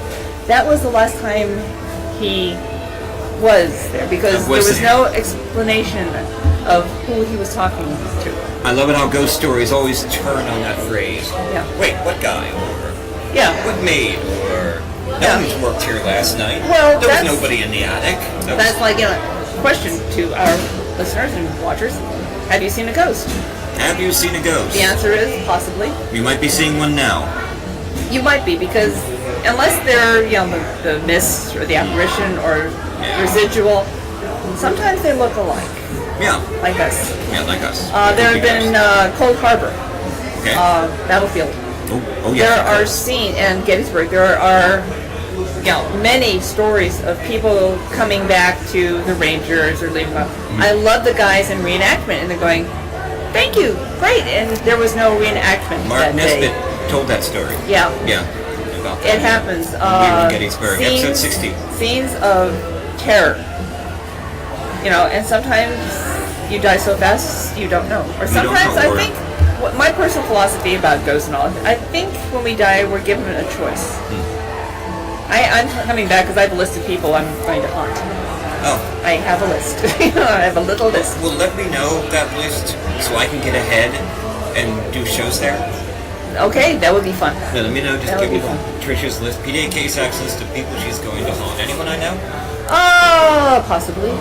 That was the last time he was there because there was no explanation of who he was talking to.
I love it how ghost stories always turn on that phrase.
Yeah.
Wait, what guy? Or what maid? Or no one's worked here last night.
Well,
there was nobody in the attic.
That's like a question to our listeners and watchers. Have you seen a ghost?
Have you seen a ghost?
The answer is possibly.
You might be seeing one now.
You might be, because unless they're, the mist or the apparition or residual, sometimes they look alike.
Yeah.
Like us.
Yeah, like us.
There have been Cold Harbor.
Okay.
Battlefield.
Oh yeah.
There are scenes, and Gettysburg, there are many stories of people coming back to the Rangers or leaving. I love the guys in reenactment, and they're going, "Thank you, great," and there was no reenactment
Mark
that
Nesbitt
day.
told that story.
Yeah.
Yeah. About that.
It happens.
We were in Gettysburg, episode 60.
Scenes of terror. And sometimes you die so fast you don't know. Or sometimes I think, my personal philosophy about ghosts and all, I think when we die we're given a choice. I'm coming back because I have a list of people I'm going to haunt.
Oh.
I have a list. I have a little list.
Well, let me know that list so I can get ahead and do shows there.
Okay, that would be fun.
Yeah, let me know. Just
That
give
would
me
be fun.
Trisha's list. PDA Cacek's list of people she's going to haunt. Anyone I know?
Possibly.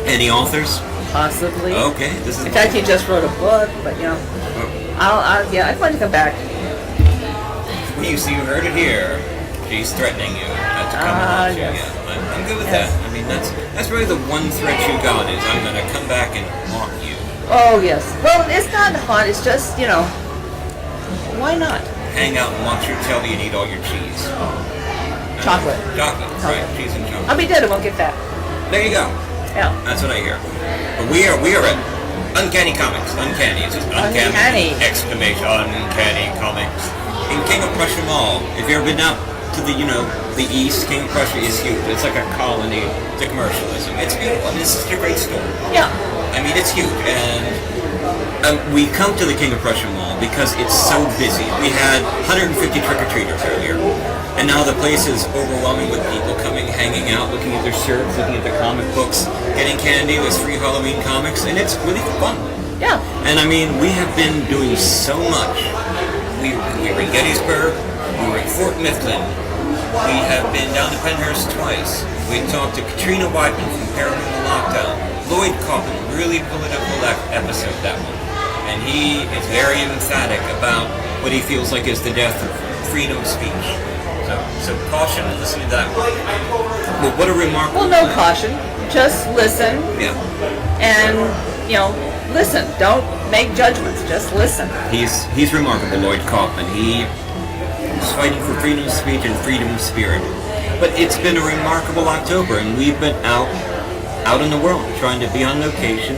Any authors?
Possibly.
Okay, this is.
In fact, he just wrote a book, but I'd like to come back.
Well, you see, you heard it here. She's threatening you not to come and haunt you.
Yes.
Yeah, I'm good with that. I mean, that's really the one threat you got is I'm going to come back and haunt you.
Oh yes. Well, it's not haunt. It's just why not?
Hang out and watch your telly and eat all your cheese.
Chocolate.
Chocolate, right? Cheese and chocolate.
I'll be dead. I won't get fat.
There you go.
Yeah.
That's what I hear. But we are at Uncanny Comics. Uncanny. It's just uncanny. Exclamation. Uncanny Comics. In King of Prussia Mall. If you've ever been out to the East, King of Prussia is huge. It's like a colony to commercialism. It's beautiful. And this is a great store.
Yeah.
I mean, it's huge. And we come to the King of Prussia Mall because it's so busy. We had 150 trick-or-treaters earlier. And now the place is overwhelming with people coming, hanging out, looking at their shirts, looking at their comic books, getting candy. There's free Halloween comics, and it's really fun.
Yeah.
And I mean, we have been doing so much. We were in Gettysburg. We were in Fort Mifflin. We have been down to Penhurst twice. We talked to Katrina Whiteman from Paranormal Lockdown. Lloyd Kaufman, really political episode, that one. And he is very emphatic about what he feels like is the death of freedom of speech. So caution in listening to that one. But what a remarkable...
Well, no caution. Just listen.
Yeah.
And, listen. Don't make judgments. Just listen.
He's remarkable, Lloyd Kaufman. He is fighting for freedom of speech and freedom of spirit. But it's been a remarkable October, and we've been out in the world trying to be on location.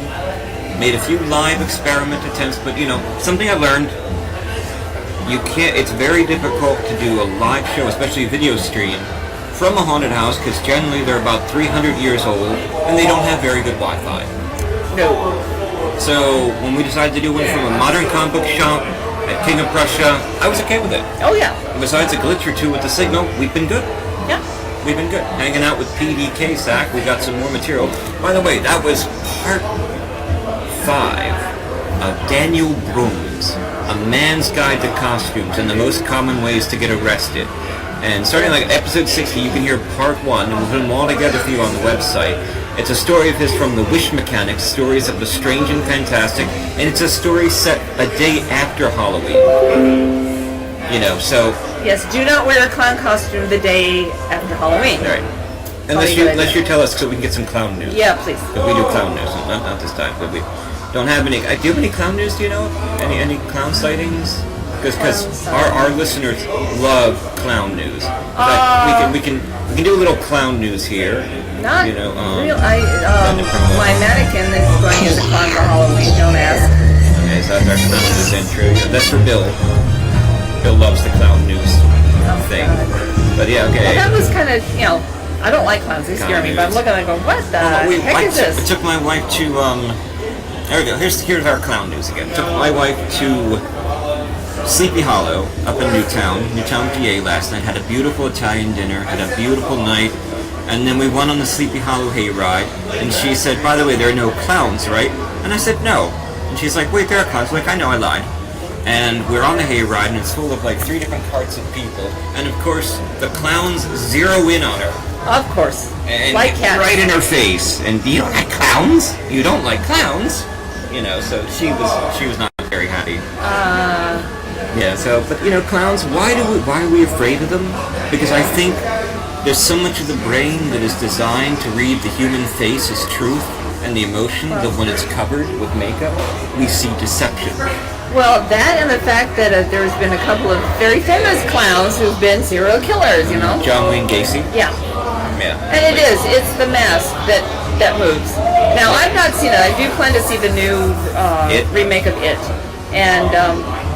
Made a few live experiment attempts, but something I learned. It's very difficult to do a live show, especially a video stream, from a haunted house because generally they're about 300 years old and they don't have very good Wi-Fi.
No.
So when we decided to do one from a modern comic book shop at King of Prussia, I was okay with it.
Oh yeah.
Besides a glitch or two with the signal, we've been good.
Yeah.
We've been good. Hanging out with PD Cacek, we got some more material. By the way, that was part 5 of Daniel Broom's A Man's Guide to Costumes and the Most Common Ways to Get Arrested. And starting like episode 60, you can hear part 1, and we'll put them all together for you on the website. It's a story of his from the Wish Mechanics, stories of the strange and fantastic, and it's a story set a day after Halloween. So...
Yes, do not wear a clown costume the day after Halloween.
All right. Unless you tell us so we can get some clown news.
Yeah, please.
Because we do clown news, not this time, but we don't have any... do you have any clown news, do you know? Any clown sightings? Because our listeners love clown news. We can do a little clown news here.
Not
real.
My mannequin is going as a clown for Halloween. Don't ask.
Okay, so that's our clown news intro. That's for Bill. Bill loves the clown news thing. But yeah, okay.
Well, that was kind of, I don't like clowns. They scare me. But I'm looking at it and going, what the heck is this?
I took my wife to, there we go. Here's our clown news again. Took my wife to Sleepy Hollow up in Newtown, PA last night. Had a beautiful Italian dinner. Had a beautiful night. And then we went on the Sleepy Hollow hayride. And she said, by the way, there are no clowns, right? And I said, no. And she's like, wait, there are clowns. I'm like, I know, I lied. And we're on the hayride, and it's full of like 3 different carts of people. And of course, the clowns zero in on her.
Of course.
And
like cats.
Right in her face. And do you don't like clowns? You don't like clowns? So she was not very happy. Yeah, so, but clowns, why are we afraid of them? Because I think there's so much of the brain that is designed to read the human face as truth and the emotion that when it's covered with makeup, we see deception.
Well, that and the fact that there's been a couple of very famous clowns who've been serial killers, you know?
John Wayne Gacy?
Yeah.
Yeah.
And it's the mask that moves. Now, I've not seen it. I do plan to see the new remake of It. And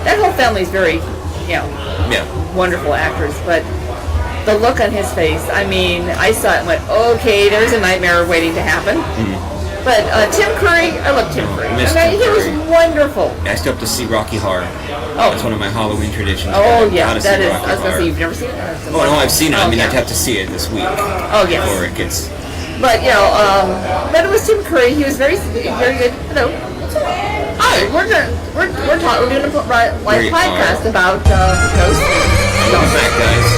that whole family's very, wonderful actors. But the look on his face, I mean, I saw it and went, okay, there's a nightmare waiting to happen. But Tim Curry, I love Tim Curry. He was wonderful.
I still have to see Rocky Horror.
Oh.
That's one of my Halloween traditions.
Oh, yeah,
that
is.
is.
I was going to say, you've never seen it?
Oh, no, I've seen it. I mean, I'd have to see it this week.
Oh, yes.
Before it gets...
But, but it was Tim Curry. He was very good. Hello. Hi, we're doing a live podcast about ghosts.
Welcome back, guys.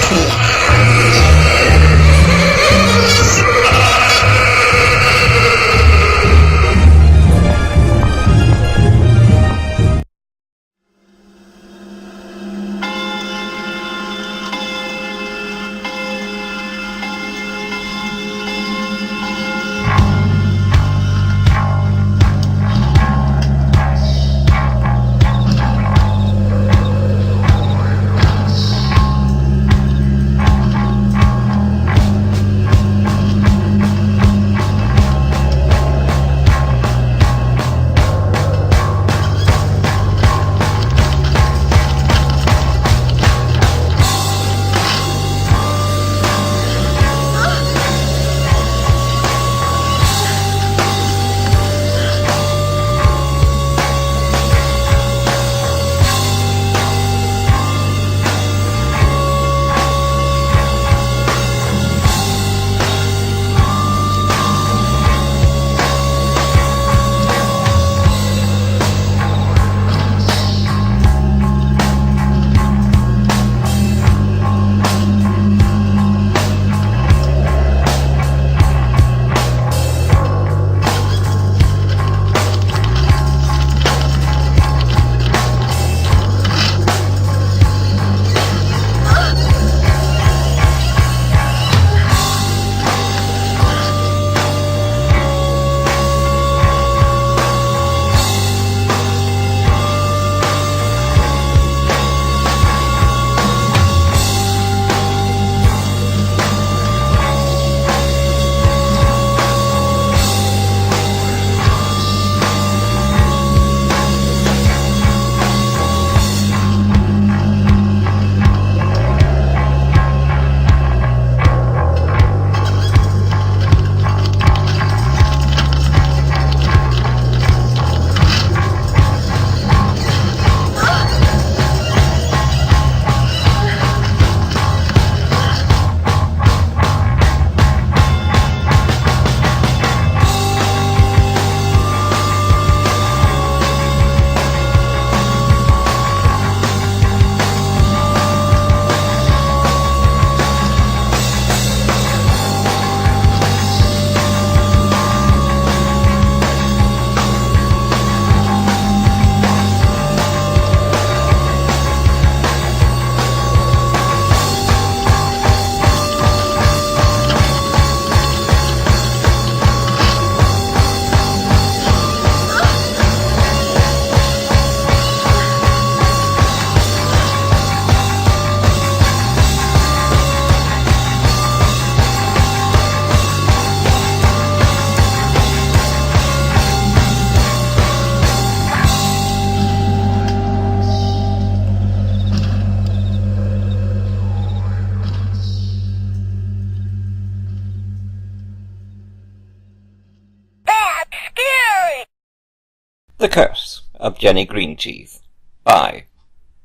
The Curse of Jenny Greenteeth by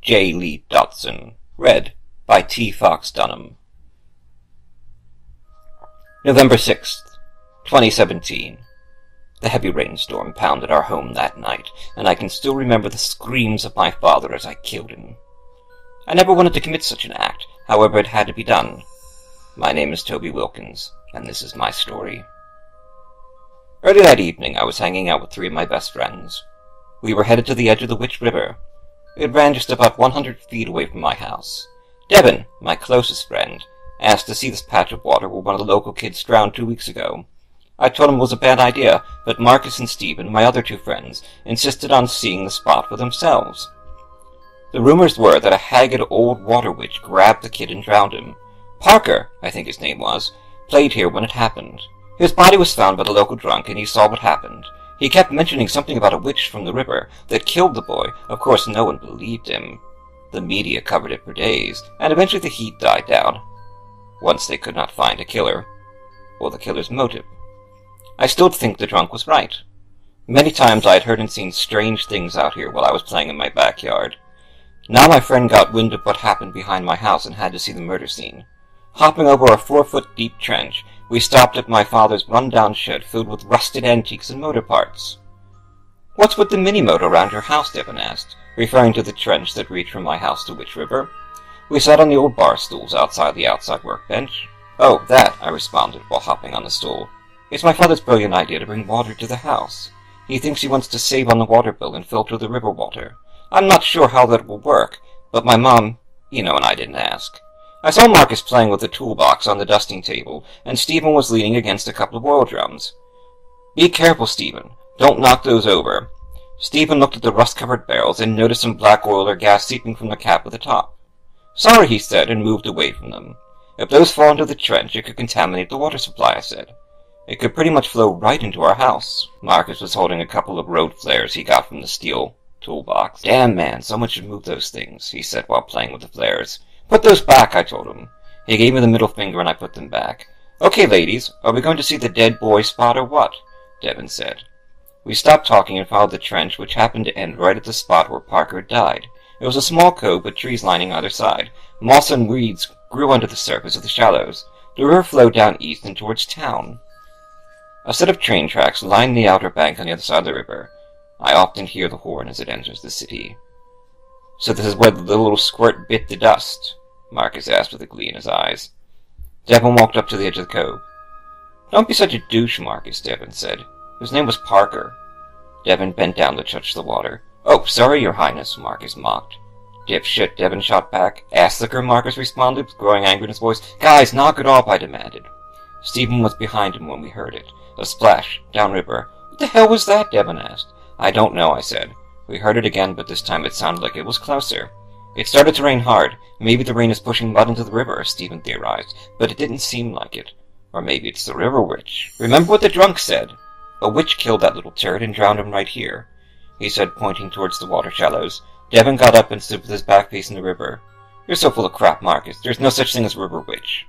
J. Lee Dodson. Read by T. Fox Dunham. November 6th, 2017. The heavy rainstorm pounded our home that night, and I can still remember the screams of my father as I killed him. I never wanted to commit such an act, however it had to be done. My name is Toby Wilkins, and this is my story. Early that evening, I was hanging out with three of my best friends. We were headed to the edge of the Witch River. It ran just about 100 feet away from my house. Devin, my closest friend, asked to see this patch of water where one of the local kids drowned 2 weeks ago. I told him it was a bad idea, but Marcus and Stephen, my other two friends, insisted on seeing the spot for themselves. The rumors were that a haggard old water witch grabbed the kid and drowned him. Parker, I think his name was, played here when it happened. His body was found by the local drunk, and he saw what happened. He kept mentioning something about a witch from the river that killed the boy. Of course, no one believed him. The media covered it for days, and eventually the heat died down, once they could not find a killer, or the killer's motive. I still think the drunk was right. Many times I had heard and seen strange things out here while I was playing in my backyard. Now my friend got wind of what happened behind my house and had to see the murder scene. Hopping over a 4-foot-deep trench, we stopped at my father's run-down shed filled with rusted antiques and motor parts. "What's with the mini-motor around your house?" Devin asked, referring to the trench that reached from my house to Witch River. We sat on the old bar stools outside the outside workbench. "Oh, that," I responded while hopping on the stool. "It's my father's brilliant idea to bring water to the house. He thinks he wants to save on the water bill and filter the river water. I'm not sure how that will work, but my mom, and I didn't ask." I saw Marcus playing with the toolbox on the dusting table, and Stephen was leaning against a couple of oil drums. "Be careful, Stephen. Don't knock those over." Stephen looked at the rust-covered barrels and noticed some black oil or gas seeping from the cap at the top. "Sorry," he said, and moved away from them. "If those fall into the trench, it could contaminate the water supply," I said. "It could pretty much flow right into our house." Marcus was holding a couple of road flares he got from the steel toolbox. "Damn, man, someone should move those things," he said while playing with the flares. "Put those back," I told him. He gave me the middle finger and I put them back. "Okay, ladies, are we going to see the dead boy spot or what?" Devin said. We stopped talking and followed the trench, which happened to end right at the spot where Parker had died. It was a small cove with trees lining either side. Moss and weeds grew under the surface of the shallows. The river flowed down east and towards town. A set of train tracks lined the outer bank on the other side of the river. I often hear the horn as it enters the city. "So this is where the little squirt bit the dust?" Marcus asked with a glee in his eyes. Devin walked up to the edge of the cove. "Don't be such a douche, Marcus," Devin said. "His name was Parker." Devin bent down to touch the water. "Oh, sorry, Your Highness," Marcus mocked. "Dipshit," Devin shot back. "Ass-licker," Marcus responded, with growing anger in his voice. "Guys, knock it off," I demanded. Stephen was behind him when we heard it. A splash, downriver. "What the hell was that?" Devin asked. "I don't know," I said. We heard it again, but this time it sounded like it was closer. It started to rain hard. Maybe the rain is pushing mud into the river, Stephen theorized, but it didn't seem like it. Or maybe it's the river witch. "Remember what the drunk said? A witch killed that little turd and drowned him right here," he said, pointing towards the water shallows. Devin got up and stood with his back facing the river. "You're so full of crap, Marcus. There's no such thing as river witch."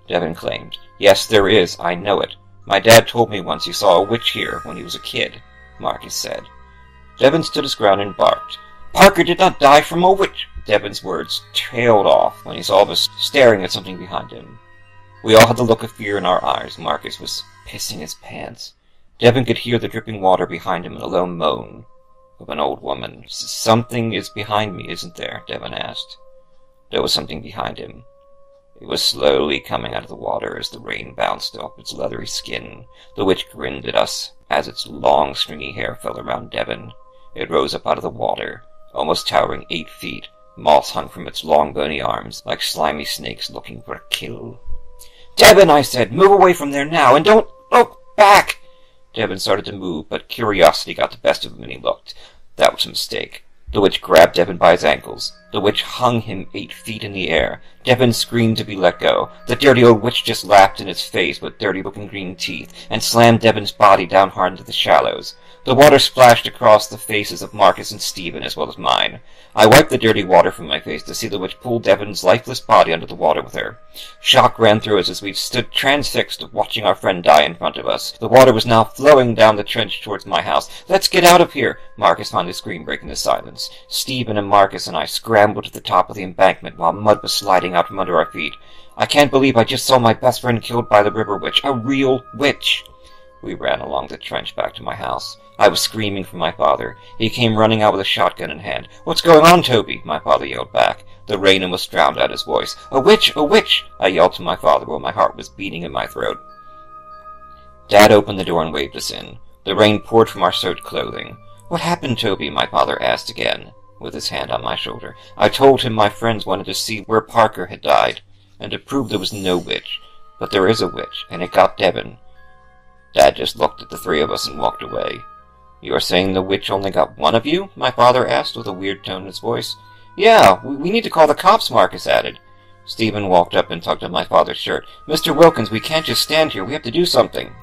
Devin claimed. "Yes, there is. I know it. My dad told me once he saw a witch here when he was a kid," Marcus said. Devin stood his ground and barked. "Parker did not die from a witch." Devin's words trailed off when he saw us staring at something behind him. We all had the look of fear in our eyes. Marcus was pissing his pants. Devin could hear the dripping water behind him and a low moan of an old woman. "Something is behind me, isn't there?" Devin asked. There was something behind him. It was slowly coming out of the water as the rain bounced off its leathery skin. The witch grinned at us as its long, stringy hair fell around Devin. It rose up out of the water, almost towering 8 feet. Moss hung from its long, bony arms, like slimy snakes looking for a kill. "Devin," I said, "move away from there now, and don't look back!" Devin started to move, but curiosity got the best of him and he looked. That was a mistake. The witch grabbed Devin by his ankles. The witch hung him 8 feet in the air. Devin screamed to be let go. The dirty old witch just laughed in his face with dirty-looking green teeth and slammed Devin's body down hard into the shallows. The water splashed across the faces of Marcus and Stephen as well as mine. I wiped the dirty water from my face to see the witch pull Devin's lifeless body under the water with her. Shock ran through us as we stood transfixed, watching our friend die in front of us. The water was now flowing down the trench towards my house. "Let's get out of here!" Marcus finally screamed, breaking the silence. Stephen and Marcus and I scrambled to the top of the embankment while mud was sliding out from under our feet. "I can't believe I just saw my best friend killed by the river witch. A real witch!" We ran along the trench back to my house. I was screaming for my father. He came running out with a shotgun in hand. "What's going on, Toby?" my father yelled back. The rain almost drowned out his voice. "A witch! A witch!" I yelled to my father while my heart was beating in my throat. Dad opened the door and waved us in. The rain poured from our soaked clothing. "What happened, Toby?" my father asked again, with his hand on my shoulder. I told him my friends wanted to see where Parker had died, and to prove there was no witch. But there is a witch, and it got Devin. Dad just looked at the three of us and walked away. "You are saying the witch only got one of you?" my father asked with a weird tone in his voice. Yeah, we need to call the cops, Marcus added. Stephen walked up and tugged on my father's shirt. Mr. Wilkins, we can't just stand here. We have to do something.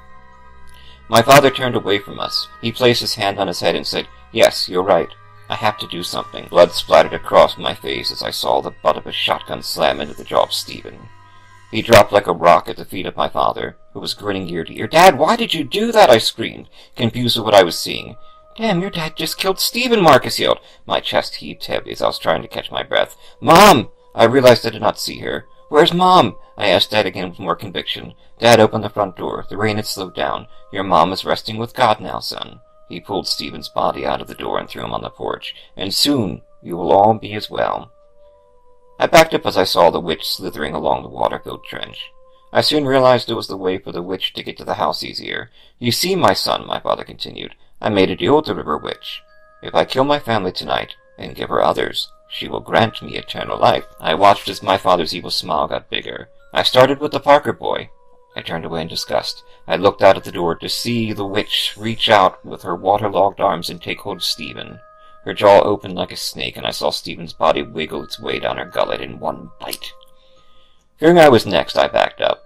My father turned away from us. He placed his hand on his head and said, Yes, you're right. I have to do something. Blood splattered across my face as I saw the butt of a shotgun slam into the jaw of Stephen. He dropped like a rock at the feet of my father, who was grinning ear to ear. Dad, why did you do that? I screamed, confused with what I was seeing. Damn, your dad just killed Stephen, Marcus yelled. My chest heaved heavy as I was trying to catch my breath. Mom! I realized I did not see her. Where's Mom? I asked Dad again with more conviction. Dad opened the front door. The rain had slowed down. Your mom is resting with God now, son. He pulled Stephen's body out of the door and threw him on the porch. And soon you will all be as well. I backed up as I saw the witch slithering along the water-filled trench. I soon realized it was the way for the witch to get to the house easier. You see, my son, my father continued, I made a deal with the river witch. If I kill my family tonight and give her others, she will grant me eternal life. I watched as my father's evil smile got bigger. I started with the Parker boy. I turned away in disgust. I looked out at the door to see the witch reach out with her waterlogged arms and take hold of Stephen. Her jaw opened like a snake, and I saw Stephen's body wiggle its way down her gullet in one bite. Fearing I was next, I backed up.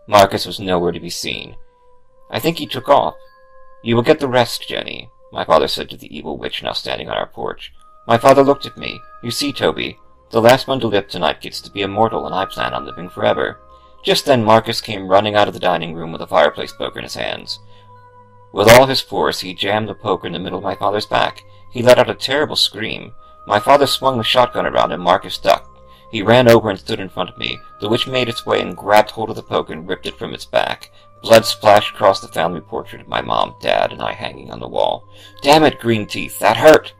Marcus was nowhere to be seen. I think he took off. You will get the rest, Jenny, my father said to the evil witch now standing on our porch. My father looked at me. You see, Toby, the last one to live tonight gets to be immortal, and I plan on living forever. Just then Marcus came running out of the dining room with a fireplace poker in his hands. With all his force, he jammed the poker in the middle of my father's back. He let out a terrible scream. My father swung the shotgun around and Marcus ducked. He ran over and stood in front of me. The witch made its way and grabbed hold of the poker and ripped it from its back. Blood splashed across the family portrait of my mom, Dad, and I hanging on the wall. Damn it, Green Teeth, that hurt!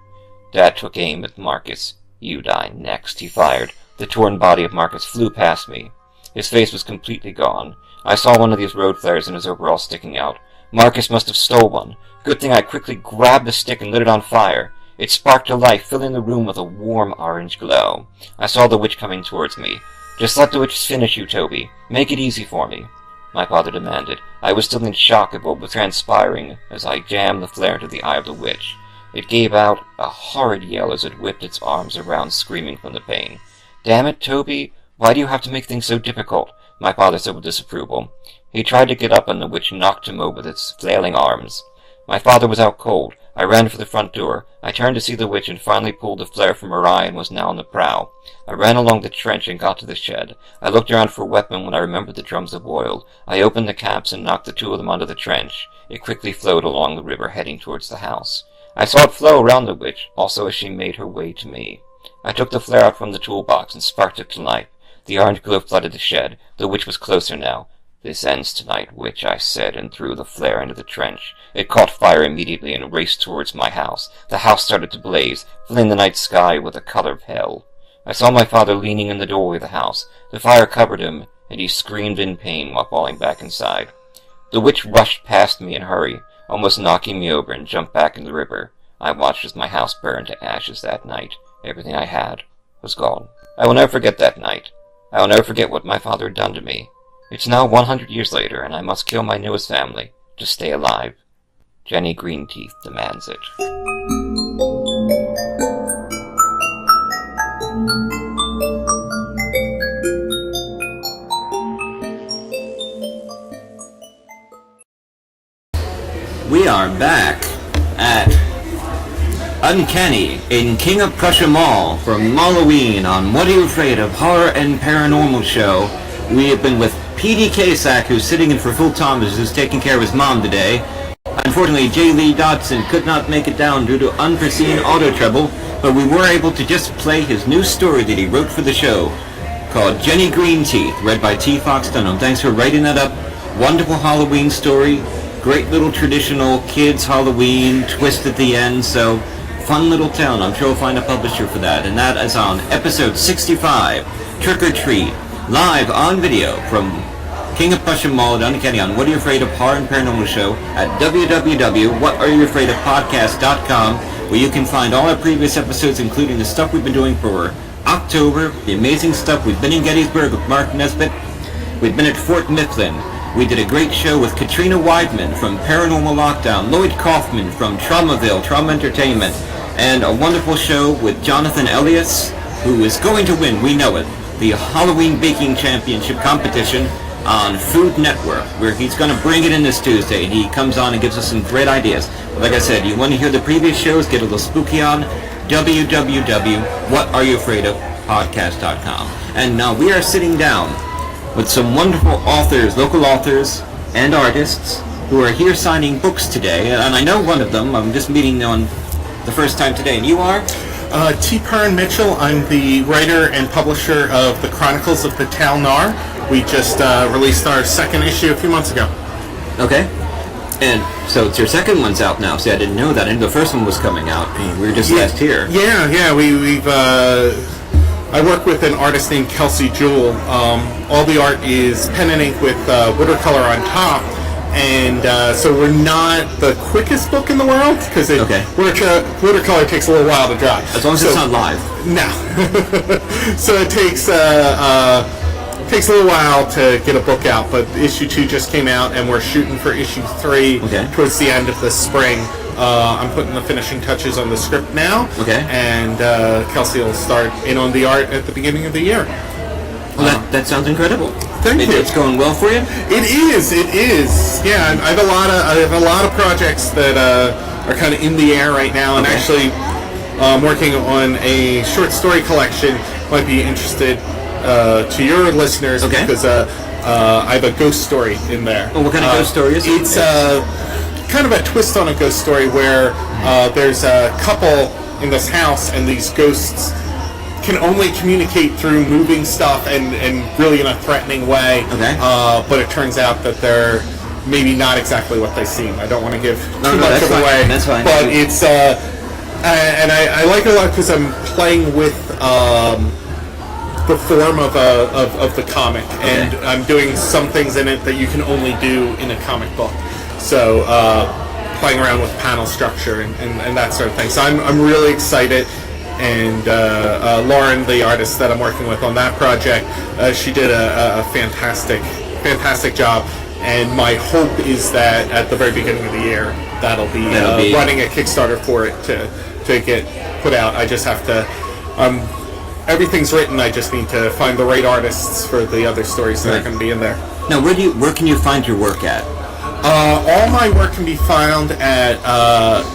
Dad took aim at Marcus. You die next, he fired. The torn body of Marcus flew past me. His face was completely gone. I saw one of these road flares in his overalls sticking out. Marcus must have stole one. Good thing I quickly grabbed the stick and lit it on fire. It sparked to life, filling the room with a warm orange glow. I saw the witch coming towards me. Just let the witch finish you, Toby. Make it easy for me, my father demanded. I was still in shock at what was transpiring as I jammed the flare into the eye of the witch. It gave out a horrid yell as it whipped its arms around, screaming from the pain. Damn it, Toby, why do you have to make things so difficult? My father said with disapproval. He tried to get up and the witch knocked him over with its flailing arms. My father was out cold. I ran for the front door. I turned to see the witch and finally pulled the flare from her eye and was now on the prow. I ran along the trench and got to the shed. I looked around for a weapon when I remembered the drums of oil. I opened the caps and knocked the two of them onto the trench. It quickly flowed along the river, heading towards the house. I saw it flow around the witch, also as she made her way to me. I took the flare out from the toolbox and sparked it to life. The orange glow flooded the shed. The witch was closer now. This ends tonight, witch, I said, and threw the flare into the trench. It caught fire immediately and raced towards my house. The house started to blaze, filling the night sky with the color of hell. I saw my father leaning in the doorway of the house. The fire covered him, and he screamed in pain while falling back inside. The witch rushed past me in a hurry, almost knocking me over, and jumped back in the river. I watched as my house burned to ashes that night. Everything I had was gone. I will never forget that night. I will never forget what my father had done to me. It's now 100 years later, and I must kill my newest family to stay alive. Jenny Greenteeth demands it.
We are back at Uncanny in King of Prussia Mall for Malloween on What Are You Afraid of? Horror and Paranormal Show. We have been with P.D. Cacek, who's sitting in for Phil Thomas, who's taking care of his mom today. Unfortunately, J. Lee Dodson could not make it down due to unforeseen auto trouble, but we were able to just play his new story that he wrote for the show, called Jenny Greenteeth, read by T. Fox Dunham. Thanks for writing that up. Wonderful Halloween story. Great little traditional kids Halloween twist at the end, so fun little town. I'm sure we'll find a publisher for that. And that is on episode 65, Trick or Treat, live on video from King of Prussia Mall at Uncanny on What Are You Afraid of? Horror and Paranormal Show at www.whatareyoufraidofpodcast.com, where you can find all our previous episodes, including the stuff we've been doing for October, the amazing stuff. We've been in Gettysburg with Mark Nesbitt. We've been at Fort Mifflin. We did a great show with Katrina Weidman from Paranormal Lockdown, Lloyd Kaufman from Traumaville, Trauma Entertainment, and a wonderful show with Jonathan Elias who is going to win, we know it, the Halloween Baking Championship competition on Food Network, where he's going to bring it in this Tuesday. He comes on and gives us some great ideas. But like I said, you want to hear the previous shows, get a little spooky on www.whatareyoufraidofpodcast.com. And now we are sitting down with some wonderful authors, local authors and artists who are here signing books today. And I know one of them. I'm just meeting on the first time today. And you are?
T. Perrin Mitchell. I'm the writer and publisher of the Chronicles of the Tal Nar. We just released our second issue a few months ago.
Okay. And so it's your second one's out now. See, I didn't know that. I knew the first one was coming out. We were just last here.
Yeah. We've I work with an artist named Kelsey Jewell. All the art is pen and ink with watercolor on top. And so we're not the quickest book in the world because watercolor takes a little while to dry.
As long as it's not live.
No. So it takes a little while to get a book out, but issue 2 just came out, and we're shooting for issue 3 towards the end of the spring. I'm putting the finishing touches on the script now, and Kelsey will start in on the art at the beginning of the year.
Well, that sounds incredible.
Thank you.
It's going well for you?
It is. Yeah, I have a lot of projects that are kind of in the air right now, and actually I'm working on a short story collection. Might be interested to your listeners because I have a ghost story in there.
Oh, what kind of ghost story is it?
It's kind of a twist on a ghost story where there's a couple in this house, and these ghosts can only communicate through moving stuff and really in a threatening way. But it turns out that they're maybe not exactly what they seem. I don't want to give too much of away.
That's fine.
But it's and I like it a lot because I'm playing with the form of the comic, and I'm doing some things in it that you can only do in a comic book. So playing around with panel structure and that sort of thing. So I'm really excited. And Lauren, the artist that I'm working with on that project, she did a fantastic job. And my hope is that at the very beginning of the year, that'll be running a Kickstarter for it to get put out. I just have to. Everything's written. I just need to find the right artists for the other stories that are going to be in there.
Now, where can you find your work at?
All my work can be found at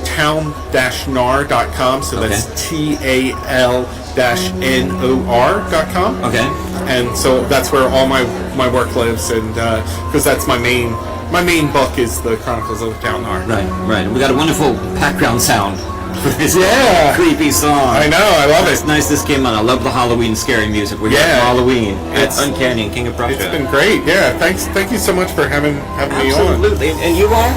tal-nar.com, so that's tal-nor.com.
Okay.
And so that's where all my work lives, and because that's my main book is the Chronicles of the Tal Nar.
Right. We got a wonderful background sound for this creepy song.
I know, I love it.
It's nice this came on. I love the Halloween scary music. We got Malloween. It's Uncanny and King of Prussia.
It's been great. Yeah, thank you so much for having me on.
Absolutely. And you are?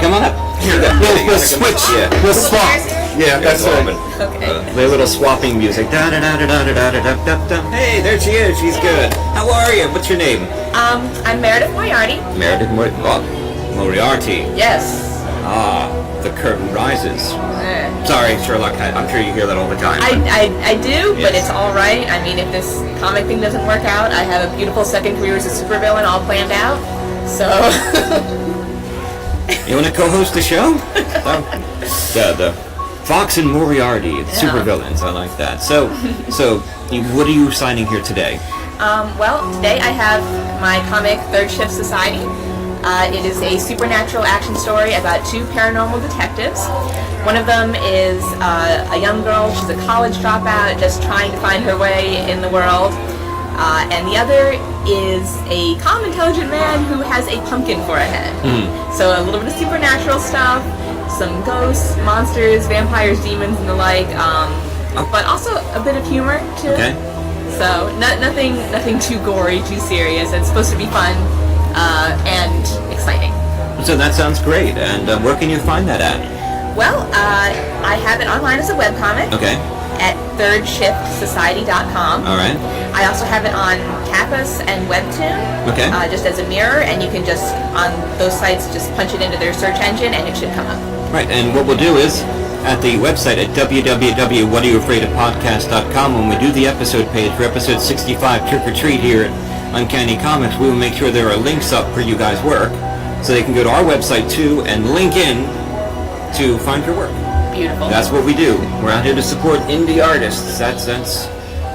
Come on up. Here, we'll switch. We'll swap. Yeah, that's right.
Okay.
The little swapping music. Da da da da da da da da da. Hey, there she is. She's good. How are you? What's your name?
I'm Meredith Moriarty.
Moriarty.
Yes.
The curtain rises. Sorry, Sherlock. I'm sure you hear that all the time.
I do, but it's all right. I mean, if this comic thing doesn't work out, I have a beautiful second career as a supervillain all planned out. So.
You want to co-host the show? The Fox and Moriarty, the supervillains. I like that. So, what are you signing here today?
Well, today I have my comic Third Shift Society. It is a supernatural action story about two paranormal detectives. One of them is a young girl. She's a college dropout, just trying to find her way in the world. And the other is a calm, intelligent man who has a pumpkin for a head. So a little bit of supernatural stuff, some ghosts, monsters, vampires, demons, and the like, but also a bit of humor too. So nothing too gory, too serious. It's supposed to be fun and exciting.
So that sounds great. And where can you find that at?
Well, I have it online as a webcomic. At thirdshift.society.com.
All right.
I also have it on Tapas and Webtoon. Just as a mirror, and you can just on those sites just punch it into their search engine, and it should come up.
Right. And what we'll do is at the website at www.whatareyoufraidofpodcast.com, when we do the episode page for episode 65, Trick or Treat here at Uncanny Comics, we will make sure there are links up for you guys' work, so they can go to our website too and link in to find your work.
Beautiful.
That's what we do. We're out here to support indie artists. That's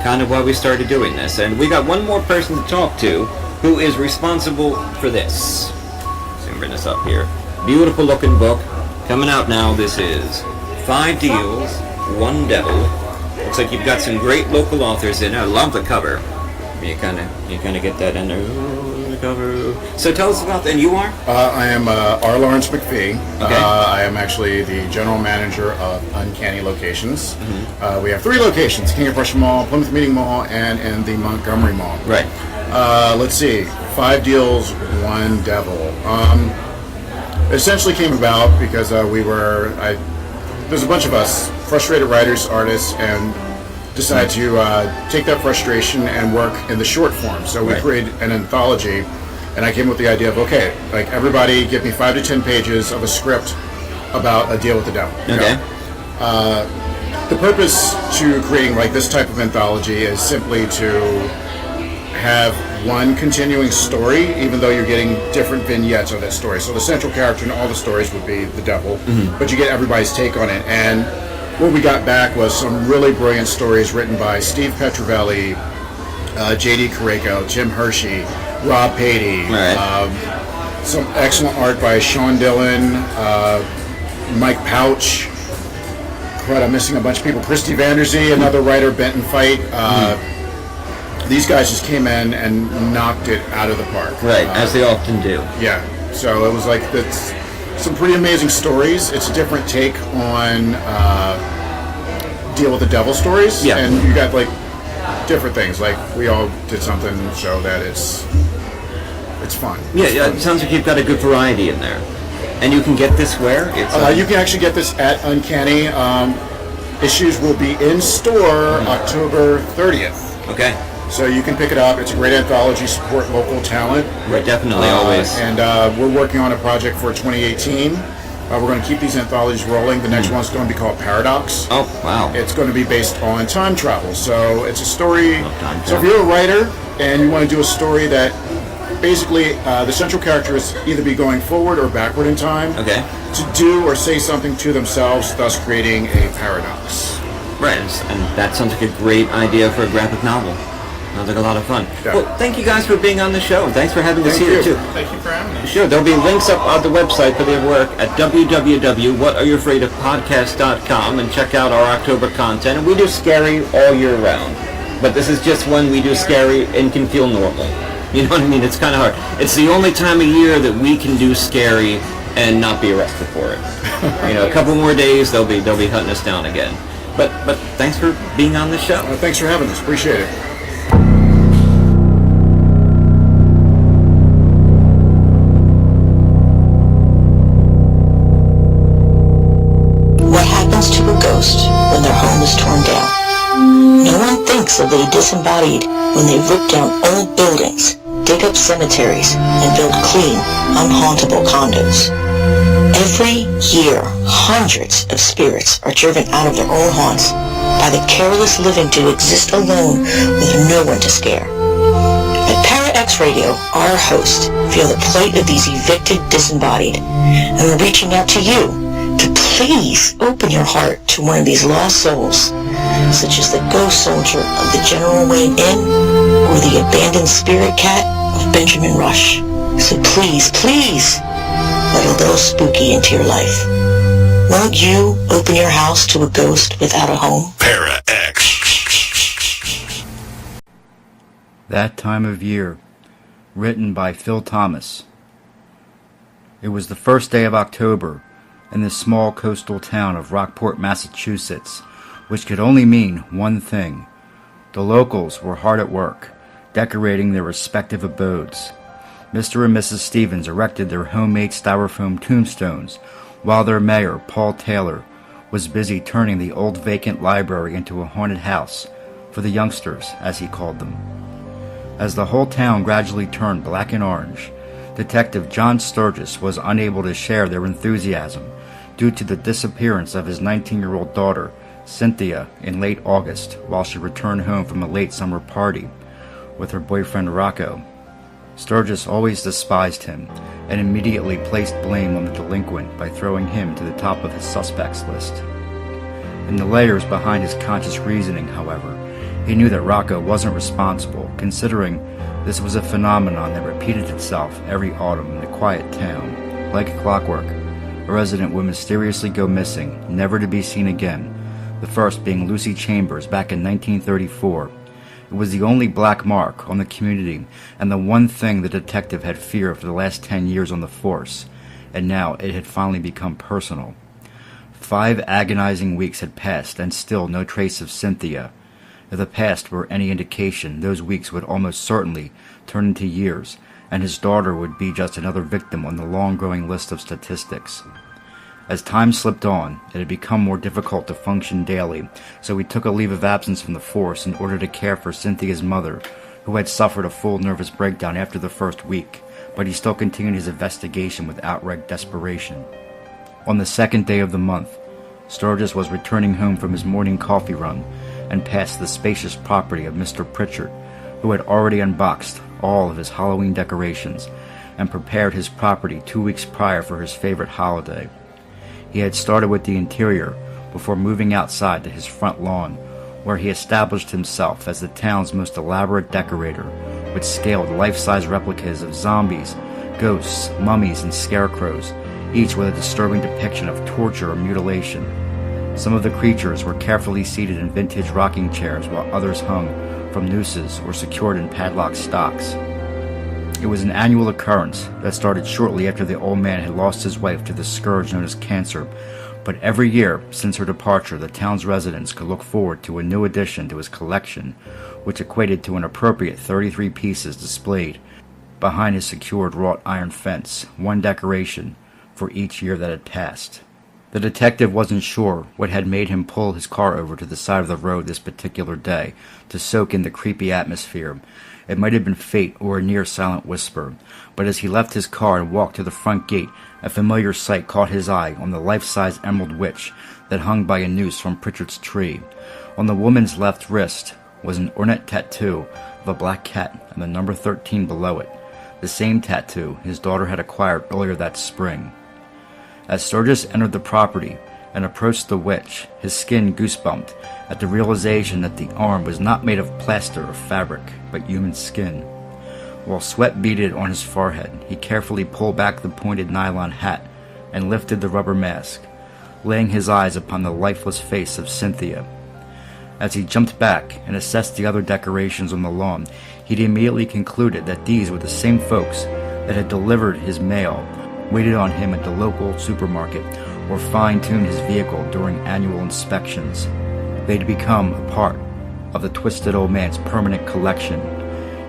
kind of why we started doing this. And we got one more person to talk to who is responsible for this. So I'm bring this up here. Beautiful looking book. Coming out now. This is 5 Deals, 1 Devil. Looks like you've got some great local authors in it. I love the cover. You kind of get that in there. Ooh, the cover. So tell us about that. And you are?
I am R. Lawrence McPhee.
Okay.
I am actually the general manager of Uncanny Locations. We have 3 locations: King of Prussia Mall, Plymouth Meeting Mall, and in the Montgomery Mall.
Right.
Let's see. 5 Deals, 1 Devil. Essentially came about because there's a bunch of us, frustrated writers, artists, and decided to take that frustration and work in the short form. So we created an anthology, and I came up with the idea of, okay, like everybody give me 5 to 10 pages of a script about a deal with the devil.
Okay.
The purpose to creating like this type of anthology is simply to have one continuing story, even though you're getting different vignettes of that story. So the central character in all the stories would be the devil, but you get everybody's take on it. And what we got back was some really brilliant stories written by Steve Petrovelli, J.D. Carreco, Jim Hershey, Rob Patey, some excellent art by Sean Dillon, Mike Pouch. Crud, I'm missing a bunch of people. Christy Vanderzee, another writer, Benton Fight. These guys just came in and knocked it out of the park.
Right, as they often do.
Yeah, so it was like that's some pretty amazing stories. It's a different take on Deal with the Devil stories.
Yeah.
And you got like different things. Like we all did something to show that it's fun.
Yeah, it sounds like you've got a good variety in there. And you can get this where?
You can actually get this at Uncanny. Issues will be in store October 30th.
Okay.
So you can pick it up. It's a great anthology, support local talent.
Right, definitely, always.
And we're working on a project for 2018. We're going to keep these anthologies rolling. The next one's going to be called Paradox.
Oh, wow.
It's going to be based on time travel. So it's a story. So if you're a writer and you want to do a story that basically the central character is either be going forward or backward in time to do or say something to themselves, thus creating a paradox.
Right, and that sounds like a great idea for a graphic novel. Sounds like a lot of fun.
Yeah.
Well, thank you guys for being on the show. Thanks for having us here, too.
Thank you for having us.
Sure, there'll be links up on the website for their work at www.whatareyoufraidofpodcast.com and check out our October content. And we do scary all year round. But this is just when we do scary and can feel normal. You know what I mean? It's kind of hard. It's the only time of year that we can do scary and not be arrested for it. You know, a couple more days, they'll be hunting us down again. But thanks for being on the show.
Thanks for having us. Appreciate it.
What happens to a ghost when their home is torn down? No one thinks of the disembodied when they rip down old buildings, dig up cemeteries, and build clean, unhauntable condos. Every year, hundreds of spirits are driven out of their own haunts by the careless living to exist alone with no one to scare. At Para-X Radio, our hosts feel the plight of these evicted disembodied, and we're reaching out to you to please open your heart to one of these lost souls, such as the ghost soldier of the General Wayne Inn or the abandoned spirit cat of Benjamin Rush. So please, please, let a little spooky into your life. Won't you open your house to a ghost without a home?
Para-X.
That Time of Year, written by Phil Thomas. It was the first day of October in the small coastal town of Rockport, Massachusetts, which could only mean one thing. The locals were hard at work, decorating their respective abodes. Mr. and Mrs. Stevens erected their homemade styrofoam tombstones, while their mayor, Paul Taylor, was busy turning the old vacant library into a haunted house for the youngsters, as he called them. As the whole town gradually turned black and orange, Detective John Sturgis was unable to share their enthusiasm due to the disappearance of his 19-year-old daughter, Cynthia, in late August while she returned home from a late summer party with her boyfriend Rocco. Sturgis always despised him and immediately placed blame on the delinquent by throwing him to the top of his suspects list. In the layers behind his conscious reasoning, however, he knew that Rocco wasn't responsible, considering this was a phenomenon that repeated itself every autumn in the quiet town. Like clockwork, a resident would mysteriously go missing, never to be seen again, the first being Lucy Chambers back in 1934. It was the only black mark on the community and the one thing the detective had feared for the last 10 years on the force, and now it had finally become personal. 5 agonizing weeks had passed and still no trace of Cynthia. If the past were any indication, those weeks would almost certainly turn into years, and his daughter would be just another victim on the long-growing list of statistics. As time slipped on, it had become more difficult to function daily, so he took a leave of absence from the force in order to care for Cynthia's mother, who had suffered a full nervous breakdown after the first week, but he still continued his investigation with outright desperation. On the second day of the month, Sturgis was returning home from his morning coffee run and passed the spacious property of Mr. Pritchard, who had already unboxed all of his Halloween decorations and prepared his property 2 weeks prior for his favorite holiday. He had started with the interior before moving outside to his front lawn, where he established himself as the town's most elaborate decorator, with scaled life-size replicas of zombies, ghosts, mummies, and scarecrows, each with a disturbing depiction of torture or mutilation. Some of the creatures were carefully seated in vintage rocking chairs, while others hung from nooses or secured in padlocked stocks. It was an annual occurrence that started shortly after the old man had lost his wife to the scourge known as cancer, but every year since her departure, the town's residents could look forward to a new addition to his collection, which equated to an appropriate 33 pieces displayed behind his secured wrought iron fence, one decoration for each year that had passed. The detective wasn't sure what had made him pull his car over to the side of the road this particular day to soak in the creepy atmosphere. It might have been fate or a near silent whisper, but as he left his car and walked to the front gate, a familiar sight caught his eye on the life-size emerald witch that hung by a noose from Pritchard's tree. On the woman's left wrist was an ornate tattoo of a black cat and the number 13 below it, the same tattoo his daughter had acquired earlier that spring. As Sturgis entered the property and approached the witch, his skin goosebumped at the realization that the arm was not made of plaster or fabric, but human skin. While sweat beaded on his forehead, he carefully pulled back the pointed nylon hat and lifted the rubber mask, laying his eyes upon the lifeless face of Cynthia. As he jumped back and assessed the other decorations on the lawn, he'd immediately concluded that these were the same folks that had delivered his mail, waited on him at the local supermarket, or fine-tuned his vehicle during annual inspections. They'd become a part of the twisted old man's permanent collection.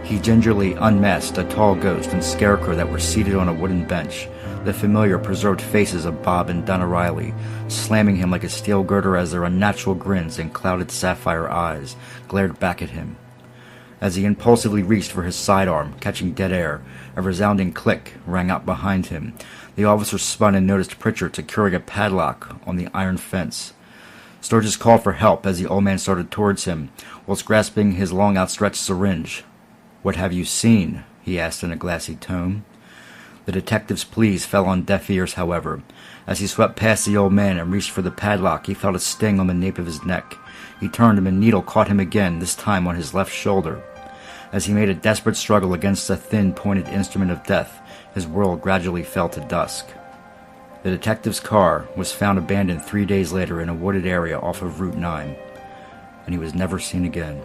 He gingerly unmasked a tall ghost and scarecrow that were seated on a wooden bench, the familiar preserved faces of Bob and Donna Riley, slamming him like a steel girder as their unnatural grins and clouded sapphire eyes glared back at him. As he impulsively reached for his sidearm, catching dead air, a resounding click rang out behind him. The officer spun and noticed Pritchard securing a padlock on the iron fence. Sturgis called for help as the old man started towards him, whilst grasping his long outstretched syringe. "What have you seen?" he asked in a glassy tone. The detective's pleas fell on deaf ears, however. As he swept past the old man and reached for the padlock, he felt a sting on the nape of his neck. He turned and the needle caught him again, this time on his left shoulder. As he made a desperate struggle against the thin, pointed instrument of death, his world gradually fell to dusk. The detective's car was found abandoned 3 days later in a wooded area off of Route 9, and he was never seen again.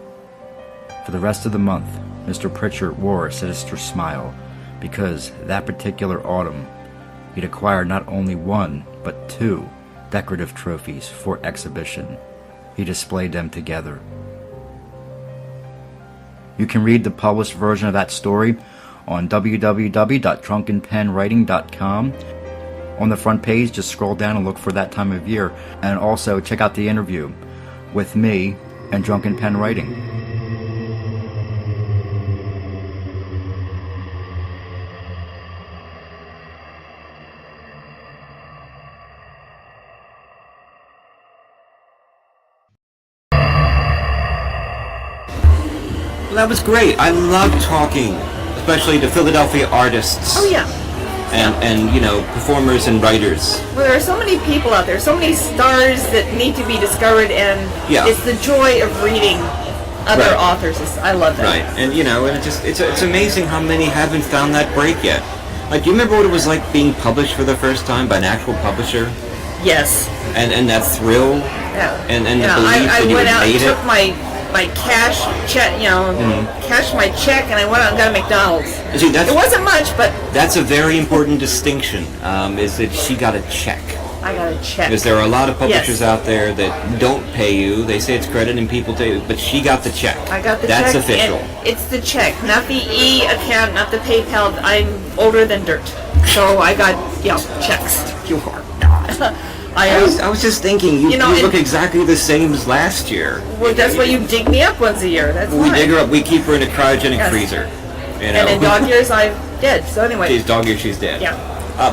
For the rest of the month, Mr. Pritchard wore a sinister smile, because that particular autumn, he'd acquired not only one, but 2 decorative trophies for exhibition. He displayed them together. You can read the published version of that story on www.drunkenpenwriting.com. On the front page, just scroll down and look for that time of year, and also check out the interview with me and Drunken Pen Writing.
Well, that was great. I love talking, especially to Philadelphia artists.
Oh, yeah.
and performers and writers.
Well, there are so many people out there, so many stars that need to be discovered, and
Yeah.
it's the joy of reading other
Right.
authors. I love that.
Right, and it's amazing how many haven't found that break yet. Like, do you remember what it was like being published for the first time by an actual publisher?
Yes.
And that thrill?
Yeah.
And the belief
I
that you
went
had
out and
made
took
it?
my cash check, cashed my check, and I went out and got a McDonald's.
See,
It wasn't much, but
That's a very important distinction, is that she got a check.
I got a check.
Because there are a lot of publishers
Yes.
out there that don't pay you. They say it's credit and people pay you, but she got the check.
I got the
That's
check.
official.
And it's the check, not the account, not the PayPal. I'm older than dirt, so I got checks.
You are not. I was just thinking, you
and-
look exactly the same as last year.
Well, that's why you dig me up once a year. That's
We
why.
dig her up. We keep her in a cryogenic
Yes.
freezer.
And in dog years, I'm dead. So anyway.
She's dog years. She's dead.
Yeah.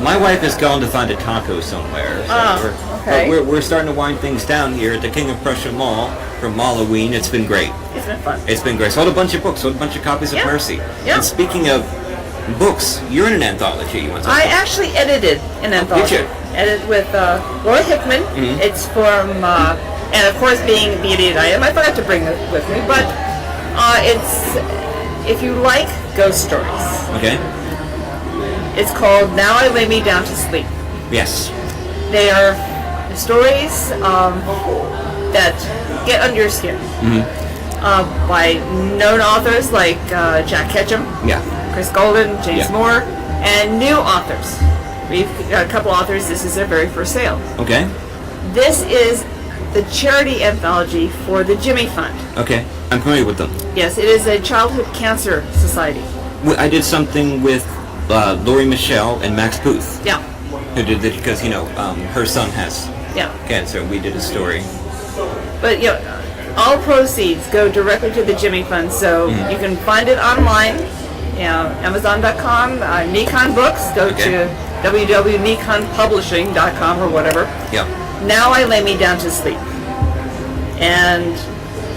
My wife has gone to find a taco somewhere. So
okay.
We're starting to wind things down here at the King of Prussia Mall for Malloween. It's been great.
It's been fun.
It's been great. Sold a bunch of books. Sold a bunch of copies of
Yeah.
Mercy.
Yeah.
And speaking of books, you're in an anthology. You want to
I actually edited an anthology.
you?
Edited with Laura Hickman.
Mhm.
It's from, and of course, being the idiot I am, I forgot to bring it with me. But it's if you like ghost stories.
Okay.
It's called Now I Lay Me Down to Sleep.
Yes.
They are stories that get under your skin by known authors like Jack Ketchum,
Yeah.
Chris Golden, James
Yeah.
Moore, and new authors. We've got a couple authors. This is their very first sale.
Okay.
This is the charity anthology for the Jimmy Fund.
Okay. I'm familiar with them.
Yes, it is a childhood cancer society.
I did something with Laurie Michelle and Max Booth.
Yeah.
Who did it because her son has
Yeah.
cancer. We did a story.
But all proceeds go directly to the Jimmy Fund, so you can find it online. Amazon.com, Nikon Books. Go to www.nikonpublishing.com or whatever.
Yeah.
Now I Lay Me Down to Sleep, and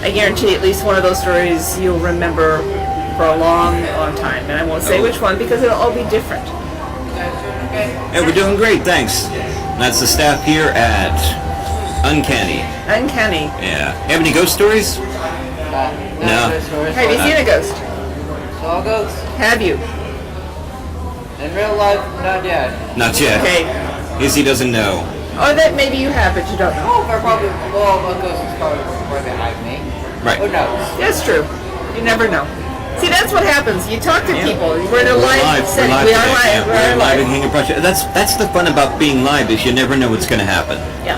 I guarantee at least one of those stories you'll remember for a long, long time. And I won't say which one because it'll all be different.
And we're doing great, thanks. That's the staff here at Uncanny.
Uncanny.
Yeah. Have any ghost stories? No.
Have you seen a ghost?
Saw ghosts?
Have you?
In real life, not yet.
Not yet.
Okay.
Izzy doesn't know.
Or that maybe you have, but you don't know.
Oh, they're probably, well, a ghost is probably where they hide me.
Right.
Who knows?
That's true. You never know. See, that's what happens. You talk to people. We're in a
We're
live
live.
setting.
We're live
We are
today.
live.
Yeah,
We're
we're live
live.
at King of Prussia. That's the fun about being live is you never know what's going to happen.
Yeah.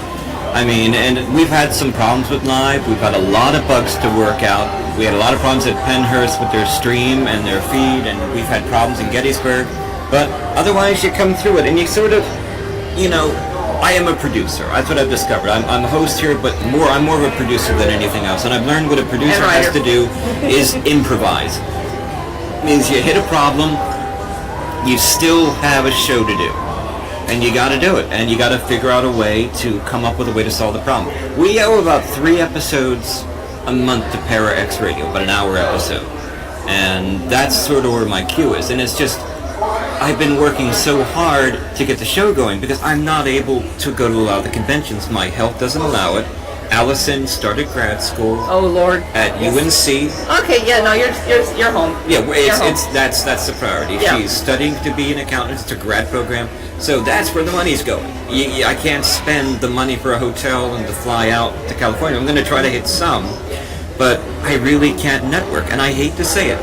I mean, and we've had some problems with live. We've had a lot of bugs to work out. We had a lot of problems at Penhurst with their stream and their feed, and we've had problems in Gettysburg. But otherwise, you come through it, and you sort of, I am a producer. That's what I've discovered. I'm a host here, but I'm more of a producer than anything else. And I've learned what a producer has to do is improvise. It means you hit a problem, you still have a show to do. And you got to do it, and you got to figure out a way to come up with a way to solve the problem. We owe about 3 episodes a month to Para X Radio, about an hour episode, and that's sort of where my cue is. And it's just I've been working so hard to get the show going because I'm not able to go to a lot of the conventions. My health doesn't allow it. Allison started grad school.
Oh Lord.
At UNC.
Okay, yeah, no, you're home.
Yeah,
You're home.
that's the priority.
Yeah.
She's studying to be an accountant. It's a grad program, so that's where the money's going. I can't spend the money for a hotel and to fly out to California. I'm going to try to hit some, but I really can't network, and I hate to say it.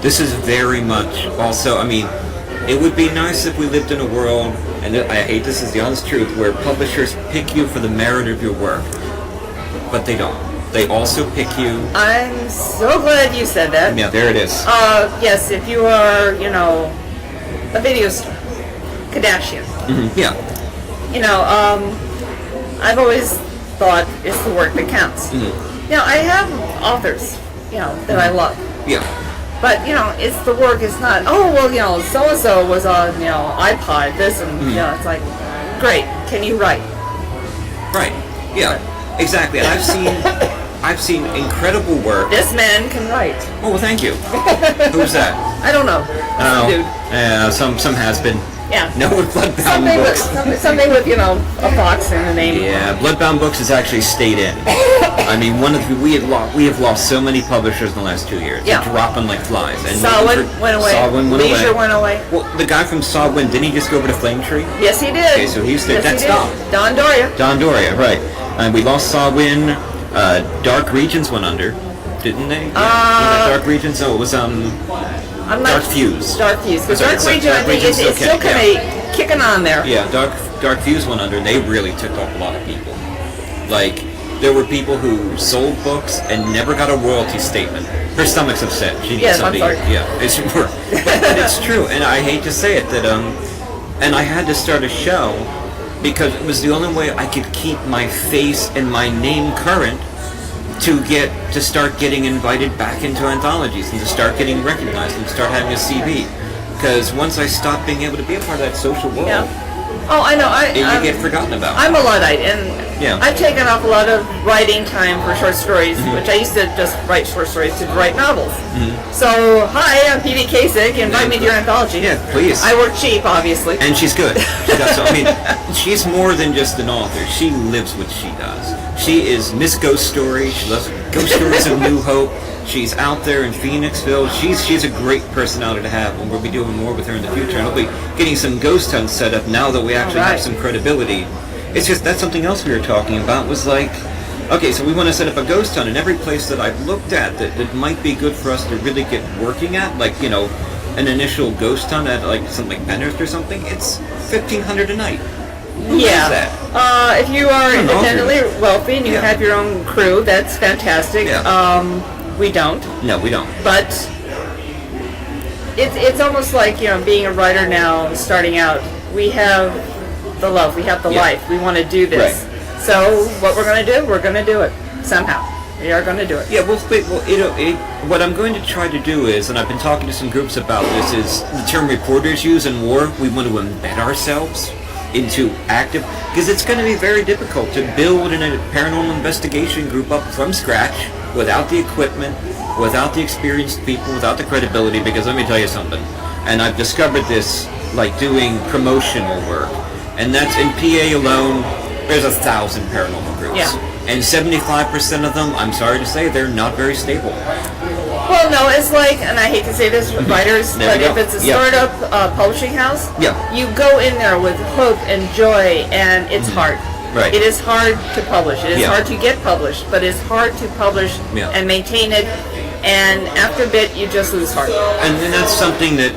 This is very much also. I mean, it would be nice if we lived in a world, and I hate this is the honest truth, where publishers pick you for the merit of your work, but they don't. They also pick you.
I'm so glad you said that.
Yeah, there it is.
Yes, if you are, a video star, Kardashian.
Yeah.
I've always thought it's the work that counts. I have authors, that I love.
Yeah.
But, it's the work, it's not, so-and-so was on, iPod, this, and, it's like, great, can you write?
Right. Yeah. Exactly. And I've seen incredible work.
This man can write.
Oh, well, thank you. Who's that?
I don't know.
Oh,
Dude.
some has been.
Yeah.
No with Bloodbound books.
Something with, a fox in the name.
Yeah, Bloodbound Books has actually stayed in. I mean, we have lost so many publishers in the last 2 years.
Yeah.
They're dropping like flies. And
Sawin went away.
Sawin went
Leisure
away.
went away.
Well, the guy from Sawin, didn't he just go over to Flame Tree?
Yes, he did.
Okay, so that stopped.
Don Doria.
Don Doria, right. And we lost Sawin. Dark Regions went under, didn't they? Yeah. Dark Regions? No, it was, Dark Fuse.
Dark Fuse. Because
Sorry,
Dark Region, I think, is still kind of kicking on there.
Yeah, Dark Fuse went under, and they really took off a lot of people. Like, there were people who sold books and never got a royalty statement. Her stomach's upset. She needs somebody. Yeah, but it's true, and I hate to say it that and I had to start a show because it was the only way I could keep my face and my name current to start getting invited back into anthologies and to start getting recognized and start having a CV. Because once I stopped being able to be a part of that social world,
Oh, I know.
you get forgotten about.
I'm a Luddite, and
Yeah.
I've taken off a lot of writing time for short stories, which I used to just write short stories to write novels. So, hi, I'm P.D. Cacek. Invite me to your anthology.
Yeah, please.
I work cheap, obviously.
And she's good. She's more than just an author. She lives what she does. She is Miss Ghost Story. She loves Ghost Stories of New Hope. She's out there in Phoenixville. She's a great personality to have, and we'll be doing more with her in the future. And we'll be getting some ghost hunts set up now that we actually have some credibility. It's just, that's something else we were talking about, was like, okay, so we want to set up a ghost hunt, and every place that I've looked at that might be good for us to really get working at, like, an initial ghost hunt at like something like Penrith or something, it's $1,500 a night. Who does that?
If you are independently wealthy and you have your own crew, that's fantastic. We don't.
No, we don't.
But it's almost like, being a writer now, starting out, we have the love, we have the life, we want to do this.
Right.
So what we're going to do, we're going to do it somehow. We are going to do it.
Yeah, what I'm going to try to do is, and I've been talking to some groups about this, is the term reporters use in war. We want to embed ourselves into active, because it's going to be very difficult to build a paranormal investigation group up from scratch without the equipment, without the experienced people, without the credibility, because let me tell you something, and I've discovered this like doing promotional work, and that's in PA alone, there's 1,000 paranormal groups.
Yeah.
And 75% of them, I'm sorry to say, they're not very stable.
Well, no, it's like, and I hate to say this, writers, but if it's a startup publishing house, you go in there with hope and joy, and it's hard.
Right.
It is hard to publish. It is hard to get published, but it's hard to publish and maintain it, and after a bit, you just lose heart.
And then that's something that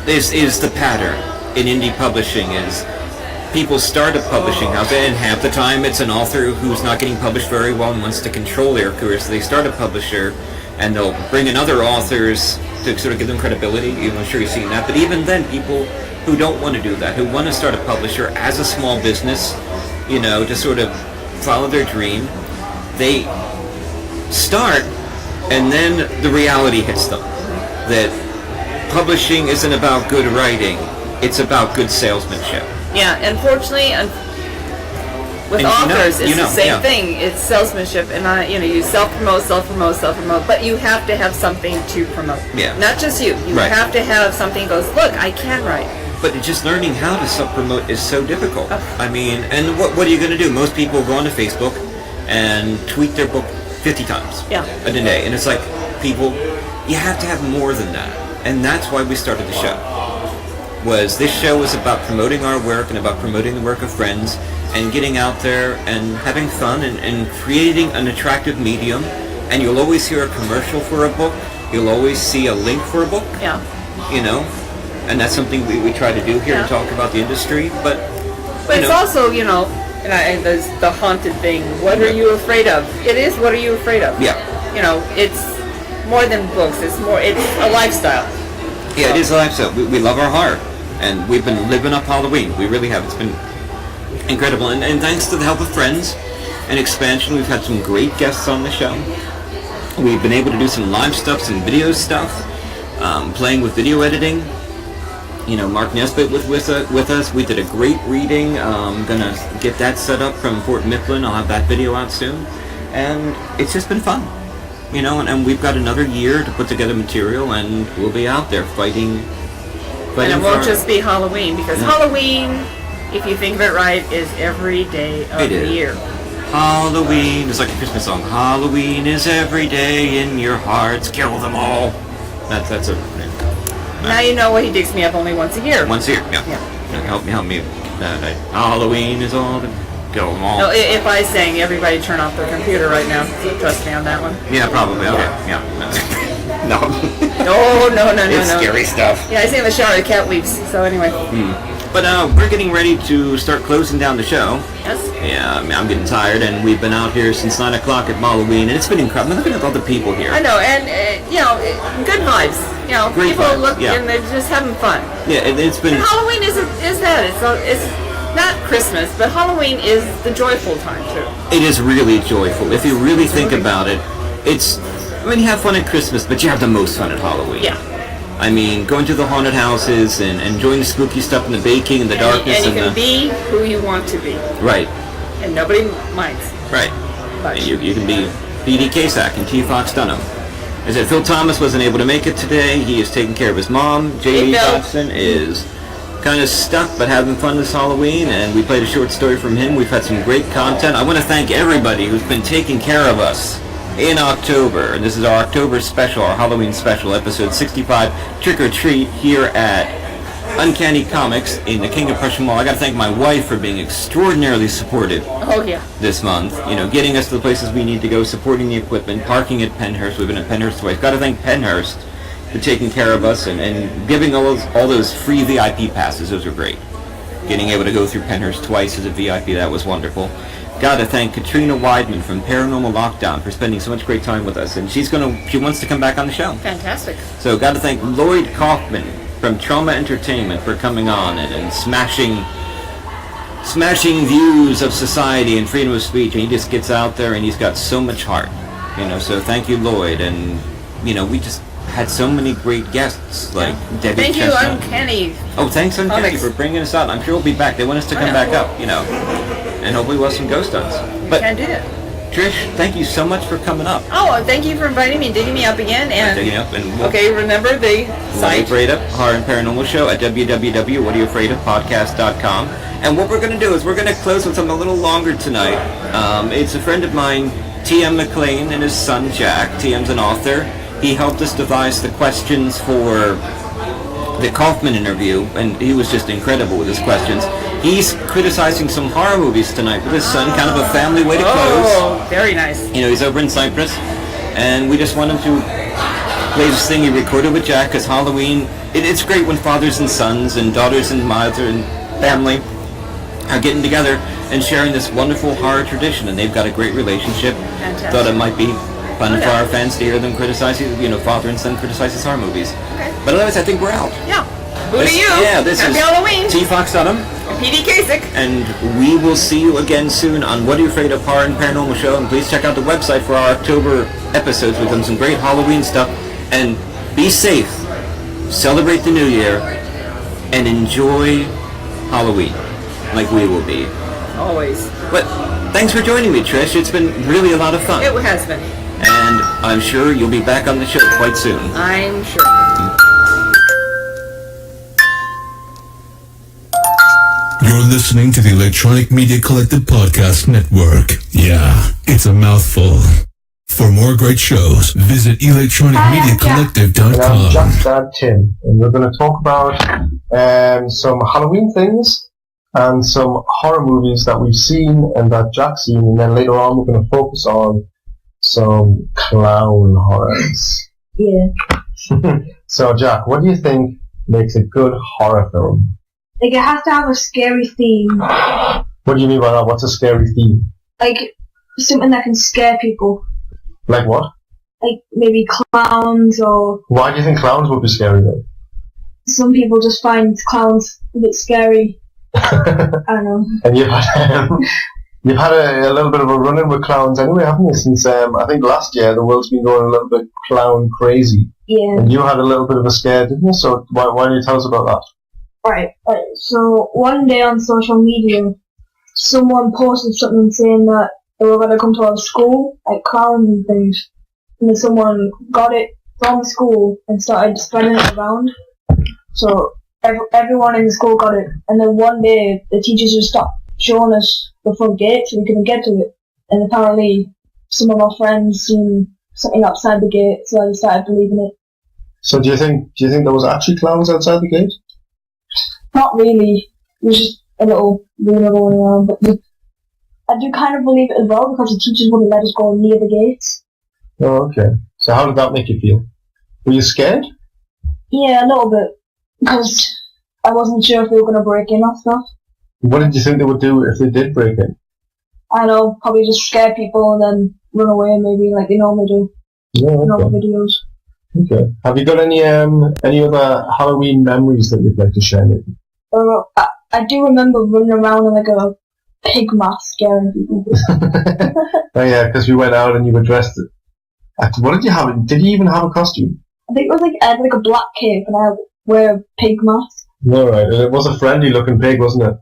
is the pattern in indie publishing, is people start a publishing house, and half the time it's an author who's not getting published very well and wants to control their career, so they start a publisher, and they'll bring in other authors to sort of give them credibility. I'm sure you've seen that. But even then, people who don't want to do that, who want to start a publisher as a small business, to sort of follow their dream, they start, and then the reality hits them. That publishing isn't about good writing, it's about good salesmanship.
Yeah, unfortunately, with authors, it's the same thing. It's salesmanship, and you self-promote, but you have to have something to promote.
Yeah.
Not just you. You have to have something that goes, look, I can write.
But just learning how to self-promote is so difficult. I mean, and what are you going to do? Most people go onto Facebook and tweet their book 50 times a day, and it's like, people, you have to have more than that, and that's why we started the show. This show was about promoting our work and about promoting the work of friends and getting out there and having fun and creating an attractive medium. And you'll always hear a commercial for a book. You'll always see a link for a book.
Yeah.
And that's something we try to do here and talk about the industry. But
it's also, and there's the haunted thing. What are you afraid of? It is, what are you afraid of?
Yeah.
It's more than books. It's a lifestyle.
Yeah, it is a lifestyle. We love our horror. And we've been living up Halloween. We really have. It's been incredible. And thanks to the help of friends and expansion, we've had some great guests on the show. We've been able to do some live stuff, some video stuff, playing with video editing. Mark Nesbitt with us. We did a great reading. I'm going to get that set up from Fort Mifflin. I'll have that video out soon. And it's just been fun. And we've got another year to put together material, and we'll be out there fighting
And it won't just be Halloween, because Halloween, if you think of it right, is every day of the year.
Halloween is like a Christmas song. Halloween is every day in your hearts. Kill them all. That's a.
Now you know why he digs me up only once a year.
Once a year, yeah. Help me. Halloween is all the. Kill them all.
No, if I sang, everybody turn off their computer right now. Trust me on that one.
Yeah, probably. Okay. Yeah. No.
No.
It's scary stuff.
Yeah, I say in the shower, the cat leaves. So anyway.
But we're getting ready to start closing down the show.
Yes.
Yeah, I'm getting tired, and we've been out here since 9 o'clock at Malloween, and it's been incredible. Look at all the people here.
I know, and good vibes.
Great
people
vibes,
look and they're just having fun.
Yeah, it's been.
And Halloween is that. It's not Christmas, but Halloween is the joyful time too.
It is really joyful. If you really think about it, you have fun at Christmas, but you have the most fun at Halloween.
Yeah.
I mean, going to the haunted houses and enjoying the spooky stuff and the baking and the darkness.
And you can be who you want to be.
Right.
And nobody minds.
Right. And you can be P.D. Cacek and T. Fox Dunham. As I said, Phil Thomas wasn't able to make it today. He is taking care of his mom. J.D. Dodson is kind of stuck but having fun this Halloween, and we played a short story from him. We've had some great content. I want to thank everybody who's been taking care of us in October. This is our October special, our Halloween special, episode 65, Trick or Treat, here at Uncanny Comics in the King of Prussia Mall. I got to thank my wife for being extraordinarily supportive this month. Getting us to the places we need to go, supporting the equipment, parking at Penhurst. We've been at Penhurst twice. Got to thank Penhurst for taking care of us and giving all those free VIP passes. Those were great. Getting able to go through Penhurst twice as a VIP, that was wonderful. Got to thank Katrina Weidman from Paranormal Lockdown for spending so much great time with us, and she wants to come back on the show.
Fantastic.
So got to thank Lloyd Kaufman from Trauma Entertainment for coming on and smashing views of society and freedom of speech, and he just gets out there and he's got so much heart. So thank you, Lloyd, and we just had so many great guests like Debbie
Thank
Chestnut.
you, Uncanny.
Oh, thanks, Uncanny, for bringing us out. I'm sure we'll be back. They want us to come back up, and hopefully we'll have some ghost hunts.
But can do it.
Trish, thank you so much for coming up.
Oh, thank you for inviting me and digging me up again. And remember the site.
Afraid of Horror and Paranormal Show at www.whatareyoufraidofpodcast.com. And what we're going to do is we're going to close with something a little longer tonight. It's a friend of mine, Tim McLean, and his son Jack. Tim's an author. He helped us devise the questions for the Kaufman interview, and he was just incredible with his questions. He's criticizing some horror movies tonight with his son, kind of a family way to close.
Oh, very nice.
He's over in Cyprus, and we just want him to play this thing he recorded with Jack, because Halloween, it's great when fathers and sons and daughters and mother and family are getting together and sharing this wonderful horror tradition, and they've got a great relationship.
Fantastic.
Thought it might be fun for our fans to hear them criticize, father and son criticizes horror movies.
Okay.
But otherwise, I think we're out.
Yeah. Boo to you.
Yeah, this
Happy
is
Halloween.
T. Fox Dunham.
And P.D. Cacek.
And we will see you again soon on What Are You Afraid of Horror and Paranormal Show. And please check out the website for our October episodes. We've done some great Halloween stuff. And be safe. Celebrate the New Year. And enjoy Halloween. Like we will be.
Always.
But thanks for joining me, Trish. It's been really a lot of fun.
It has been.
And I'm sure you'll be back on the show quite soon.
I'm sure.
You're listening to the Electronic Media Collective Podcast Network. Yeah, it's a mouthful. For more great shows, visit electronicmediacollective.com.
I'm Jack's dad, Tim, and we're going to talk about some Halloween things and some horror movies that we've seen and that Jack's seen, and then later on we're going to focus on some clown horrors.
Yeah.
So, Jack, what do you think makes a good horror film?
Like, it has to have a scary theme.
What do you mean by that? What's a scary theme?
Like, something that can scare people.
Like what?
Like, maybe clowns or...
Why do you think clowns would be scary, though?
Some people just find clowns a bit scary. I don't know.
And you've had a little bit of a run-in with clowns anyway, haven't you? Since, I think last year, the world's been going a little bit clown crazy.
Yeah.
And you had a little bit of a scare, didn't you? So why don't you tell us about that?
Right. So one day on social media, someone posted something saying that they were going to come to our school, like clowns and things. And then someone got it from the school and started spreading it around. So everyone in the school got it, and then one day the teachers just stopped showing us the front gate so we couldn't get to it. And apparently some of our friends seen something outside the gate, so I started believing it.
So do you think there was actually clowns outside the gate?
Not really. It was just a little rumour going around, but I do kind of believe it as well because the teachers wouldn't let us go near the gates.
Oh, okay. So how did that make you feel? Were you scared?
Yeah, a little bit, because I wasn't sure if they were going to break in or stuff.
What did you think they would do if they did break in?
I don't know, probably just scare people and then run away maybe like they normally do.
Yeah, okay.
Normal videos.
Okay. Have you got any other Halloween memories that you'd like to share with me?
I do remember running around in like a pig mask scaring people.
Oh yeah, because we went out and you were dressed. What did you have? Did you even have a costume?
I think it was like I had like a black cape and I wear a pig mask.
No, right. And it was a friendly looking pig, wasn't it?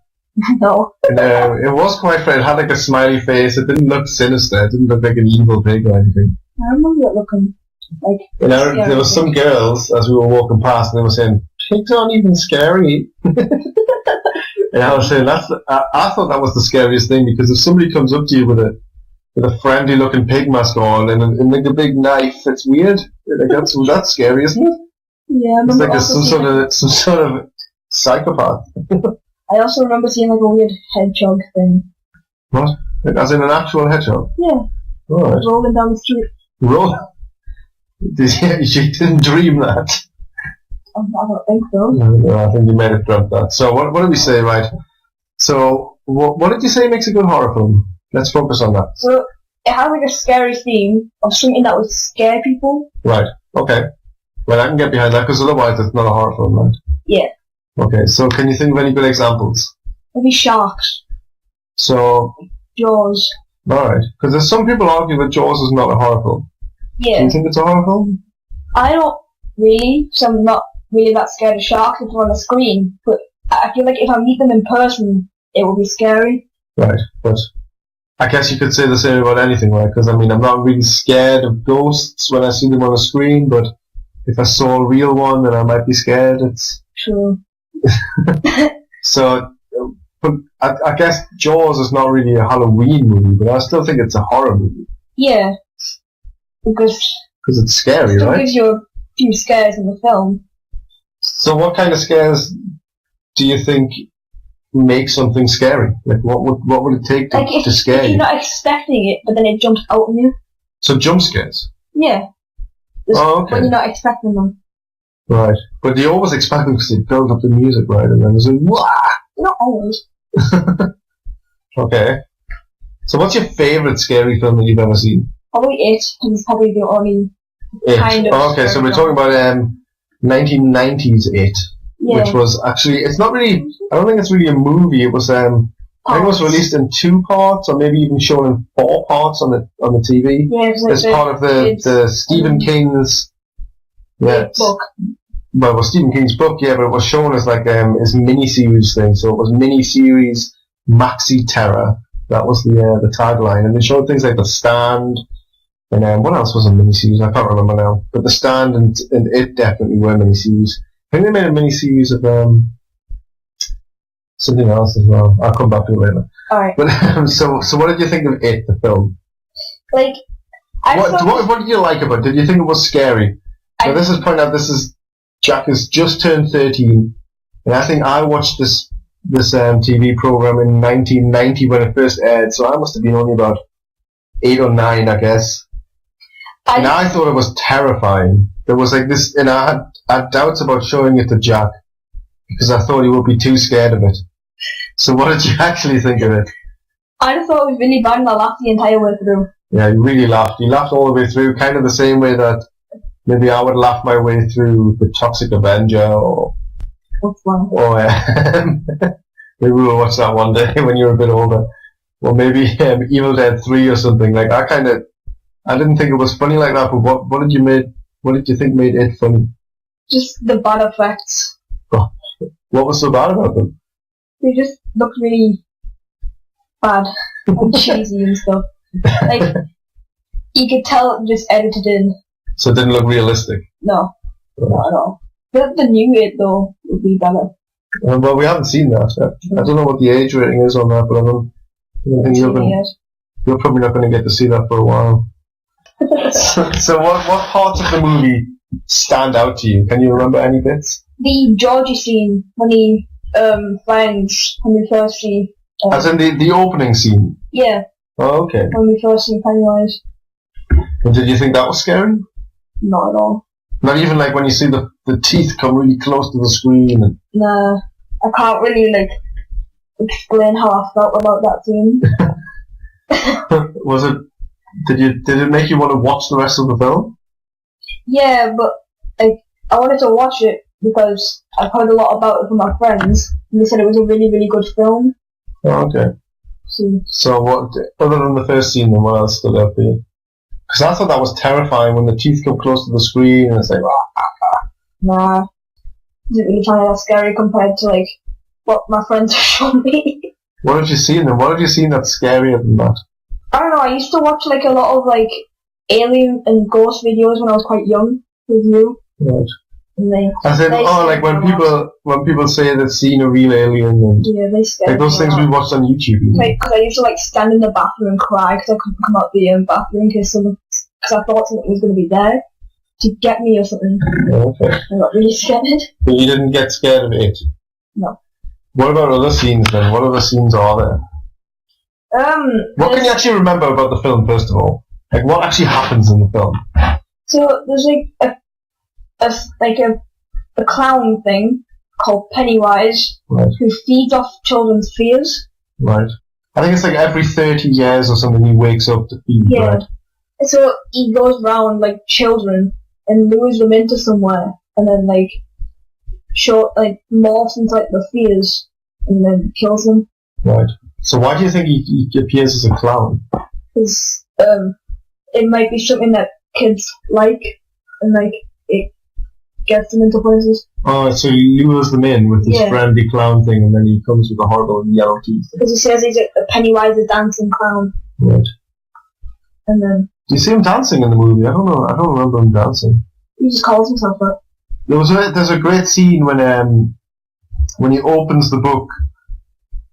No.
And, it was quite friendly. It had like a smiley face. It didn't look sinister. It didn't look like an evil pig or anything.
I remember it looking like...
You know, there were some girls, as we were walking past, and they were saying, pigs aren't even scary. And I was saying, I thought that was the scariest thing, because if somebody comes up to you with a friendly looking pig mask on and like a big knife, it's weird. Like, that's scary, isn't it?
Yeah, I
it's
remember
like some sort of psychopath.
I also remember seeing like a weird hedgehog thing.
What? As in an actual hedgehog?
Yeah.
Alright.
Rolling down the street.
You didn't dream that?
I don't think so.
No, I think you made it dreamt that. So what did we say, right? So what did you say makes a good horror film? Let's focus on that.
So it has like a scary theme of something that would scare people.
Right. Okay. Well, I can get behind that because otherwise it's not a horror film, right?
Yeah.
Okay. So can you think of any good examples?
Maybe sharks.
So.
Jaws.
All right. Because there's some people argue that Jaws is not a horror film.
Yeah.
Do you think it's a horror film?
I don't really. So I'm not really that scared of sharks if they're on the screen. But I feel like if I meet them in person, it will be scary.
Right. But I guess you could say the same about anything, right? Because, I mean, I'm not really scared of ghosts when I see them on the screen, but if I saw a real one, then I might be scared. It's
true.
So, but I guess Jaws is not really a Halloween movie, but I still think it's a horror movie.
Yeah. Because
it's scary,
it still
right?
gives you a few scares in the film.
So what kind of scares do you think make something scary? Like what would it take to scare
if
you?
you're not expecting it, but then it jumps out on you.
So jump scares?
Yeah.
Oh, okay.
When you're not expecting them.
Right. But you always expect them because they build up the music, right? And then there's a wah!
Not always.
Okay. So what's your favourite scary film that you've ever seen?
Probably It, because it's probably the only
It.
kind of...
Oh, okay, so we're talking about 1990s It,
Yeah.
which was actually, it's not really, I don't think it's really a movie, it was, I think it was released in 2 parts, or maybe even shown in 4 parts on the TV.
Yeah, it was
as part of the Stephen King's
book.
Well, it was Stephen King's book, yeah, but it was shown as like his mini-series thing, so it was mini-series Maxi Terror. That was the tagline, and they showed things like The Stand, and what else was a miniseries? I can't remember now. But The Stand and It definitely were miniseries. I think they made a miniseries of something else as well. I'll come back to it later.
Alright.
But so what did you think of It, the film?
Like,
what did you like about it? Did you think it was scary? Now this is point out. Jack has just turned 13, and I think I watched this TV program in 1990 when it first aired. So I must have been only about 8 or 9, I guess. And I thought it was terrifying. There was like this, and I had doubts about showing it to Jack because I thought he would be too scared of it. So what did you actually think of it?
I just thought it was really bad and I laughed the entire way through.
Yeah, you really laughed. You laughed all the way through, kind of the same way that maybe I would laugh my way through The Toxic Avenger or maybe we'll watch that one day when you're a bit older. Or maybe Evil Dead 3 or something. Like I didn't think it was funny like that, but what did you think made it funny?
Just the bad effects.
Oh, what was so bad about them?
They just looked really bad and cheesy and stuff. Like, you could tell it just edited in.
So it didn't look realistic?
No, not at all. The new It though, would be better.
Well, we haven't seen that. I don't know what the age rating is on that, but I don't think you're probably not going to get to see that for a while. So what parts of the movie stand out to you? Can you remember any bits?
The Georgie scene when he finds when we first see.
As in the opening scene?
Yeah.
Oh, okay.
When we first see Pennywise.
And did you think that was scary?
Not at all.
Not even like when you see the teeth come really close to the screen? And...
Nah. I can't really, explain how I felt about that scene.
Was it... Did it make you want to watch the rest of the film?
Yeah, but, I wanted to watch it because I've heard a lot about it from my friends, and they said it was a really, really good film.
Oh, okay. So what, other than the first scene, then what else stood out for you? Because I thought that was terrifying when the teeth come close to the screen and it's like,
Nah. It didn't really find that scary compared to, what my friends have shown me.
What did you see in them? What did you see that's scarier than that?
I don't know, I used to watch, a lot of, alien and ghost videos when I was quite young with you.
Right.
And they
when people say they've seen a real alien and
they scare
like those things we watched on YouTube.
Because I used to stand in the bathroom and cry because I couldn't come out the bathroom because I thought something was going to be there to get me or something.
Okay.
I got really scared.
But you didn't get scared of it?
No.
What about other scenes then? What other scenes are there? What can you actually remember about the film, first of all? Like, what actually happens in the film?
So, there's, a clown thing called Pennywise,
right,
who feeds off children's fears.
Right. I think it's every 30 years or something he wakes up to feed, right?
So, he goes around, children, and lures them into somewhere, and then, morphs into, the fears, and then kills them.
Right. So why do you think he appears as a clown?
Because, it might be something that kids like, and, it gets them into places.
Oh, so he lures them in with this friendly clown thing, and then he comes with a horrible yellow teeth.
Because he says he's a Pennywise, a dancing clown.
Right.
And then...
Do you see him dancing in the movie? I don't know. I don't remember him dancing.
He just calls himself that.
There's a great scene when he opens the book.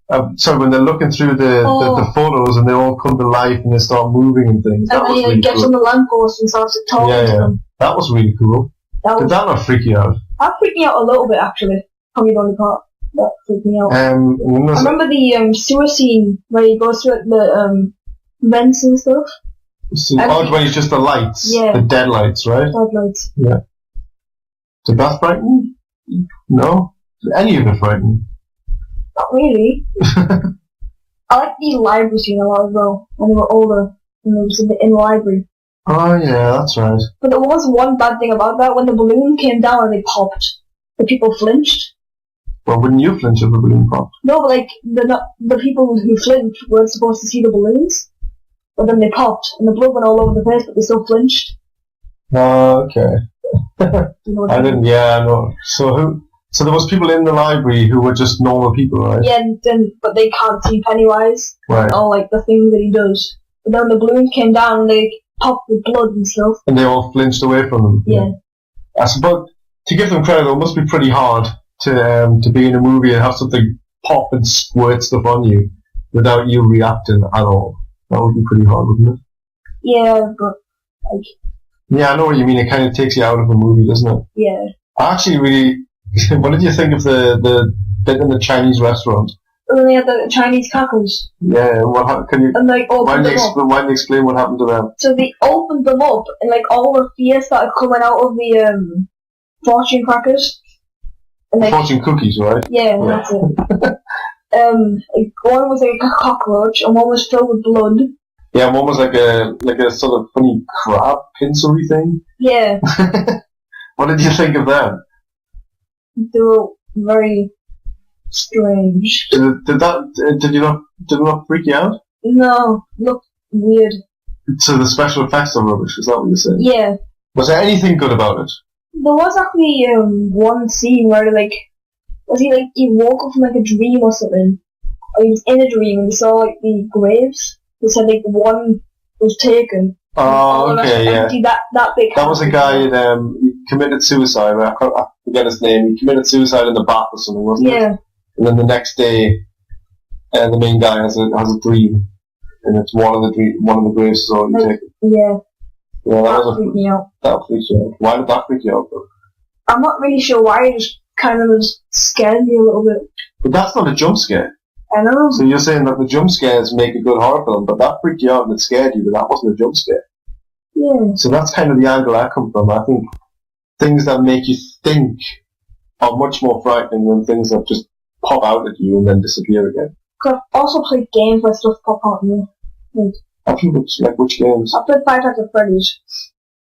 When they're looking through the photos and they all come to life and they start moving and things.
And then he gets on the lamppost and starts talking to them.
That was really cool. Did that not freak you out?
That freaked me out a little bit, actually. Probably the only part that freaked me out. I remember the sewer scene where he goes through the vents and stuff.
When he's just the lights.
Yeah.
The dead lights, right?
Dead lights.
Yeah. Did that frighten you? No? Did any of it frighten you?
Not really. I like the library scene a lot as well. When they were older and they were in the library.
Oh yeah, that's right.
But there was one bad thing about that. When the balloon came down and they popped, the people flinched.
Well, wouldn't you flinch if the balloon popped?
No, but the people who flinched weren't supposed to see the balloons. But then they popped and the blood went all over the place, but they still flinched.
Oh, okay. I didn't. Yeah, I know. So there was people in the library who were just normal people, right?
Yeah, but they can't see Pennywise.
Right.
Or the things that he does. But then the balloons came down and they popped with blood and stuff.
And they all flinched away from them.
Yeah.
I suppose, to give them credit, it must be pretty hard to be in a movie and have something pop and squirt stuff on you without you reacting at all. That would be pretty hard, wouldn't it?
Yeah, but
yeah, I know what you mean. It kind of takes you out of the movie, doesn't it?
Yeah.
I actually really... What did you think of the bit in the Chinese restaurant?
When they had the Chinese crackers.
Yeah, can you...
And they opened them up.
Why don't you explain what happened to them?
So they opened them up and all the fear started coming out of the fortune crackers. And,
fortune cookies, right?
Yeah, that's it. One was a cockroach and one was filled with blood.
Yeah, one was like a sort of funny crab pincery thing.
Yeah.
What did you think of them?
They were very strange.
Did it not freak you out?
No, looked weird.
So the special effects are rubbish, is that what you're saying?
Yeah.
Was there anything good about it?
There was actually one scene where he woke up from a dream or something. Or he was in a dream and he saw the graves. They said one was taken.
Oh, okay, yeah.
That big.
That was a guy committed suicide. I forget his name. He committed suicide in the bath or something, wasn't it?
Yeah.
And then the next day, the main guy has a dream, and it's one of the graves is already taken.
Yeah.
Yeah,
that freaked me out.
That freaked you out. Why did that freak you out, though?
I'm not really sure why. It just kind of scared me a little bit.
But that's not a jump scare.
I know.
So you're saying that the jump scares make a good horror film, but that freaked you out and it scared you, but that wasn't a jump scare.
Yeah.
So that's kind of the angle I come from. I think things that make you think are much more frightening than things that just pop out at you and then disappear again.
I've also played games where stuff pop out at me.
Which games?
I played Five Nights at Freddy's.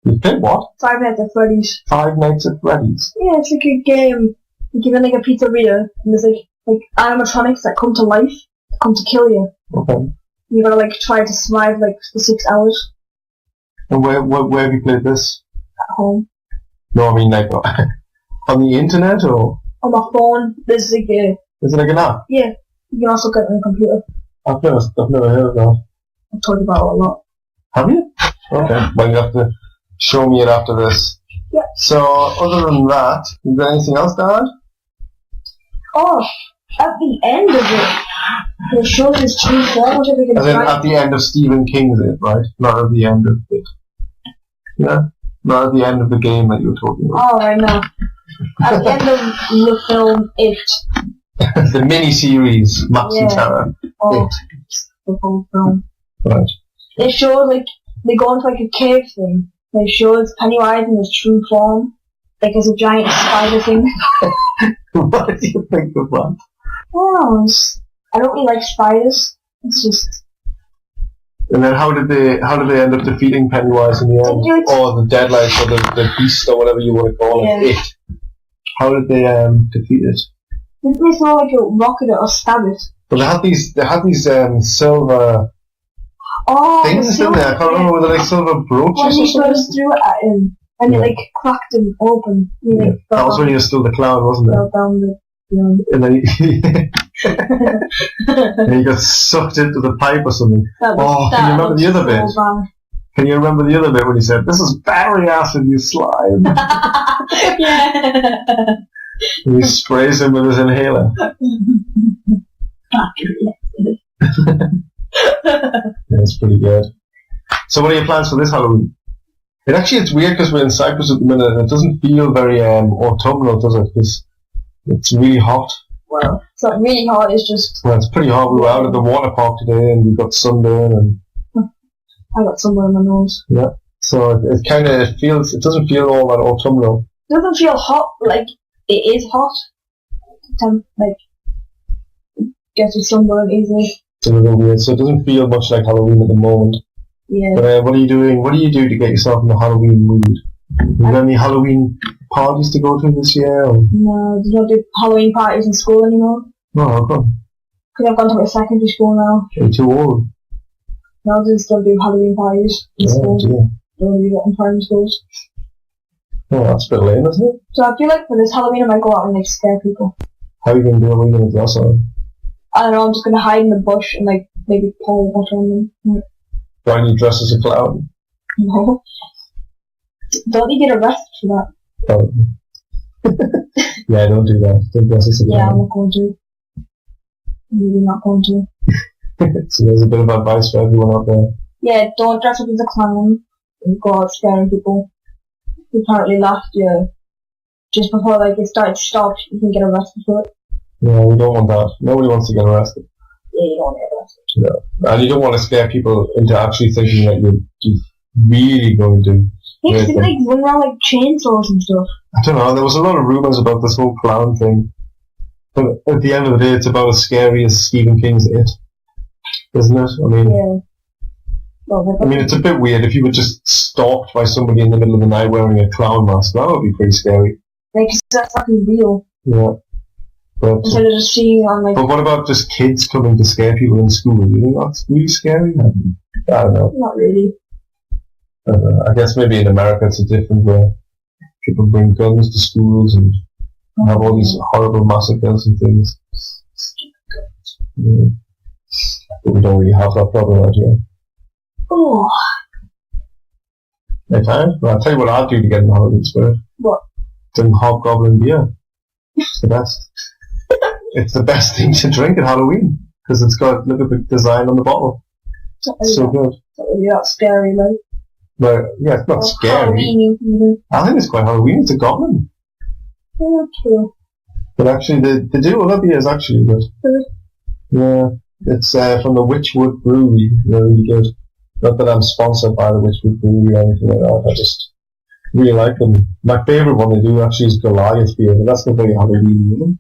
You played what?
Five Nights at Freddy's.
Five Nights at Freddy's?
Yeah, it's like a game. You give in like a pizzeria, and there's like animatronics that come to life, come to kill you.
Okay.
You gotta like try to survive like the 6 hours.
And where have you played this?
At home.
No, I mean like on the internet or?
On my phone. There's like a...
Is it like an app?
Yeah. You can also get it on a computer.
I've never heard of that.
I've talked about it a lot.
Have you? Okay. Well, you have to show me it after this.
Yeah.
So, other than that, is there anything else to add?
Oh, at the end of it, they showed his true form, which I think is right.
At the end of Stephen King's it, right? Not at the end of it. Yeah? Not at the end of the game that you were talking about.
Oh, I know. At the end of the film, It.
The mini-series, Maps and Terror.
Oh,
It.
the whole film.
Right.
They showed, like, they go into, like, a cave thing. They showed Pennywise in his true form, like, as a giant spider thing.
What do you think of that?
Oh, I don't really like spiders. It's just...
And then how did they end up defeating Pennywise in the end? Or the Deadlights, or the Beast, or whatever you want to call it. It. How did they defeat it?
Didn't they throw like a rocket or stab it?
But they had these silver things, didn't they? I can't remember whether like silver brooches
when
or
he
something.
first threw it at him, and he like cracked him open. He, like,
That was when he was still the clown, wasn't it?
fell down the
And then and he got sucked into the pipe or something. Can you remember the other bit? Can you remember the other bit when he said, "This is battery acid, you slime"?
Yeah.
And he sprays him with his inhaler. That's pretty good. So what are your plans for this Halloween? It's weird because we're in Cyprus at the minute and it doesn't feel very autumnal, does it? Because it's really hot.
Well, it's not really hot, it's just...
Well, it's pretty hot. We were out at the water park today and we got sunburn and...
I got somewhere in my nose.
Yeah. So it doesn't feel all that autumnal.
It doesn't feel hot, but like, it is hot. Like, gets you sunburned easily.
It's a little weird. So it doesn't feel much like Halloween at the moment.
Yeah.
But what are you doing? What do you do to get yourself in the Halloween mood? Have you got any Halloween parties to go to this year? Or?
No, you don't do Halloween parties in school anymore.
No, how come?
Because I've gone to a secondary school now.
You're too old.
No, they still do Halloween parties in school.
Dear.
Don't do that in primary schools.
Oh, that's a bit lame, isn't it?
So I feel like for this Halloween I might go out and like scare people.
How are you going to do it? What are you going to dress on?
I don't know, I'm just going to hide in the bush and like maybe pour water on them.
Why don't you dress as a clown?
No. Don't you get arrested for that?
Oh. Yeah, don't do that. Don't dress as a clown.
Yeah, I'm not going to. I'm really not going to.
So there's a bit of advice for everyone out there.
Yeah, don't dress up as a clown and go out scaring people. Apparently last year, just before like it started to stop, you can get arrested for it.
No, we don't want that. Nobody wants to get arrested.
Yeah, you don't want to get arrested.
No. And you don't want to scare people into actually thinking that you're really going to...
Yeah, they like run around like chainsaws and stuff.
I don't know, there was a lot of rumours about this whole clown thing. But at the end of the day, it's about as scary as Stephen King's It. Isn't it? I mean...
Yeah. Well,
I mean, it's a bit weird if you were just stalked by somebody in the middle of the night wearing a clown mask. That would be pretty scary.
Like, that's fucking real.
Yeah. But,
instead of just seeing on like...
But what about just kids coming to scare people in school? Do you think that's really scary? I don't know.
Not really.
I guess maybe in America it's a different way. People bring guns to schools and have all these horrible massacres and things. Yeah. But we don't really have that problem out here.
Oh.
Right time? Well, I'll tell you what I'll do to get in the Halloween spirit.
What?
Drink hobgoblin beer. It's the best. It's the best thing to drink at Halloween because it's got look at the design on the bottle. It's so good.
It's not really that scary, like.
But yeah, it's not scary.
Halloween.
I think it's quite Halloween. It's a goblin.
Yeah, true.
But actually, the dual that beer is actually good. Yeah, it's from the Witchwood Brewery. Really good. Not that I'm sponsored by the Witchwood Brewery or anything like that. I just really like them. My favourite one they do actually is Goliath beer, but that's not very Halloween, isn't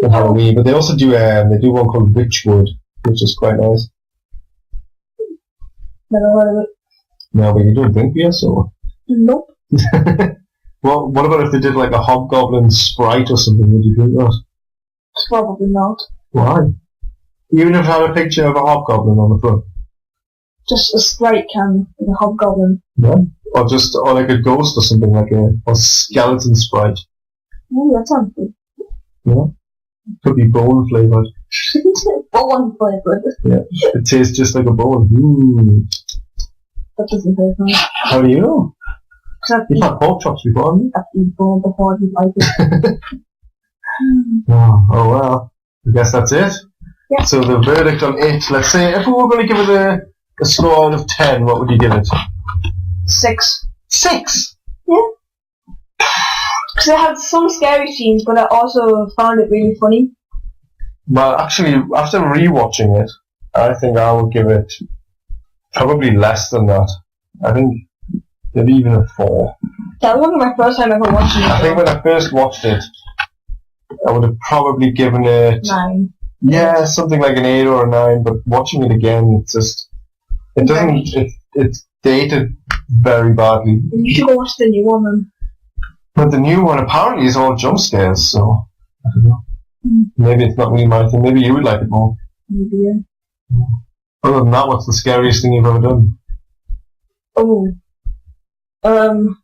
it? Halloween, but they also do one called Witchwood, which is quite nice.
Never heard of it.
No, but you don't drink beer, so.
Nope.
Well, what about if they did like a hobgoblin Sprite or something? Would you drink that?
Probably not.
Why? Even if it had a picture of a hobgoblin on the front.
Just a Sprite can with a hobgoblin.
Yeah. Or like a ghost or something like or skeleton Sprite.
Oh, that sounds good.
Yeah. Could be bone flavoured.
Bone flavoured.
Yeah. It tastes just like a bone. Mmm.
That doesn't taste nice.
How do you know? You've had pork chops before, haven't you?
I've eaten bone before, I didn't like it.
Oh well. I guess that's it.
Yeah.
So the verdict on it, let's say, if we were going to give it a score out of 10, what would you give it?
6.
6?
Yeah. Because it had some scary scenes, but I also found it really funny.
Well, actually, after rewatching it, I think I would give it probably less than that. I think maybe even a 4.
That wasn't my first time ever watching it.
I think when I first watched it, I would have probably given it
9.
Yeah, something like an 8 or a 9. But watching it again, it's doesn't. It's dated very badly.
You should go watch the new one then.
But the new one apparently is all jump scares, so I don't know. Maybe it's not really my thing. Maybe you would like it more.
Maybe, yeah.
Other than that, what's the scariest thing you've ever done?
Oh. I'm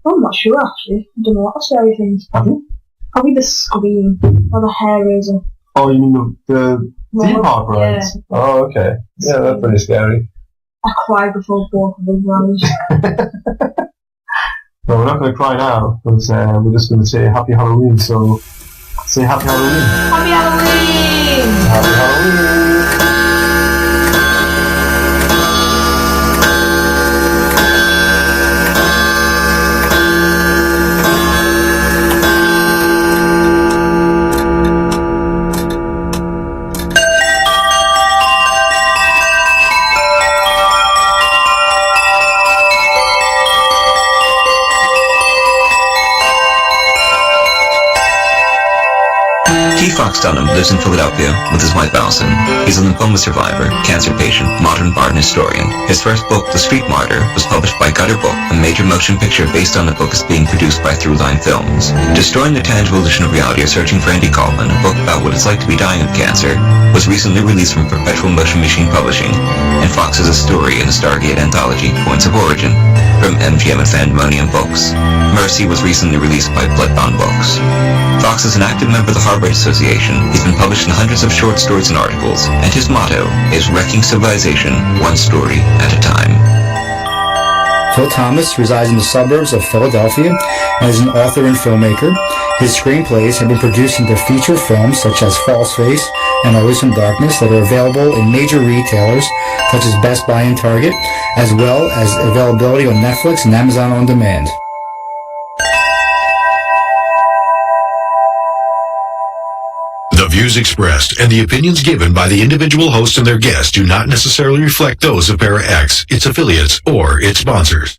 not sure actually. I've done a lot of scary things.
Have you?
Probably the scream or the hair raiser.
Oh, you mean the theme park rides?
Yeah.
Oh, okay. Yeah, that's pretty scary.
I cried before both of those rides.
Well, we're not going to cry now, because we're just going to say Happy Halloween, so say Happy Halloween.
Happy Halloween!
Happy Halloween!
Dunham lives in Philadelphia with his wife Allison. He's a lymphoma survivor, cancer patient, modern art and historian. His first book, The Street Martyr, was published by Gutter Book. A major motion picture based on the book is being produced by Throughline Films. Destroying the Tangible Illusion of Reality or Searching for Andy Kaufman, a book about what it's like to be dying of cancer, was recently released from Perpetual Motion Machine Publishing, and Fox is a story in the Stargate anthology, Points of Origin, from MGM and Fandemonium Books. Mercy was recently released by Bloodbound Books. Fox is an active member of the Heart Rate Association. He's been published in hundreds of short stories and articles, and his motto is Wrecking Civilization, one story at a time.
Phil Thomas resides in the suburbs of Philadelphia and is an author and filmmaker. His screenplays have been produced into feature films such as False Face and Always from Darkness that are available in major retailers such as Best Buy and Target, as well as availability on Netflix and Amazon On Demand.
The views expressed and the opinions given by the individual host and their guests do not necessarily reflect those of Para X, its affiliates, or its sponsors.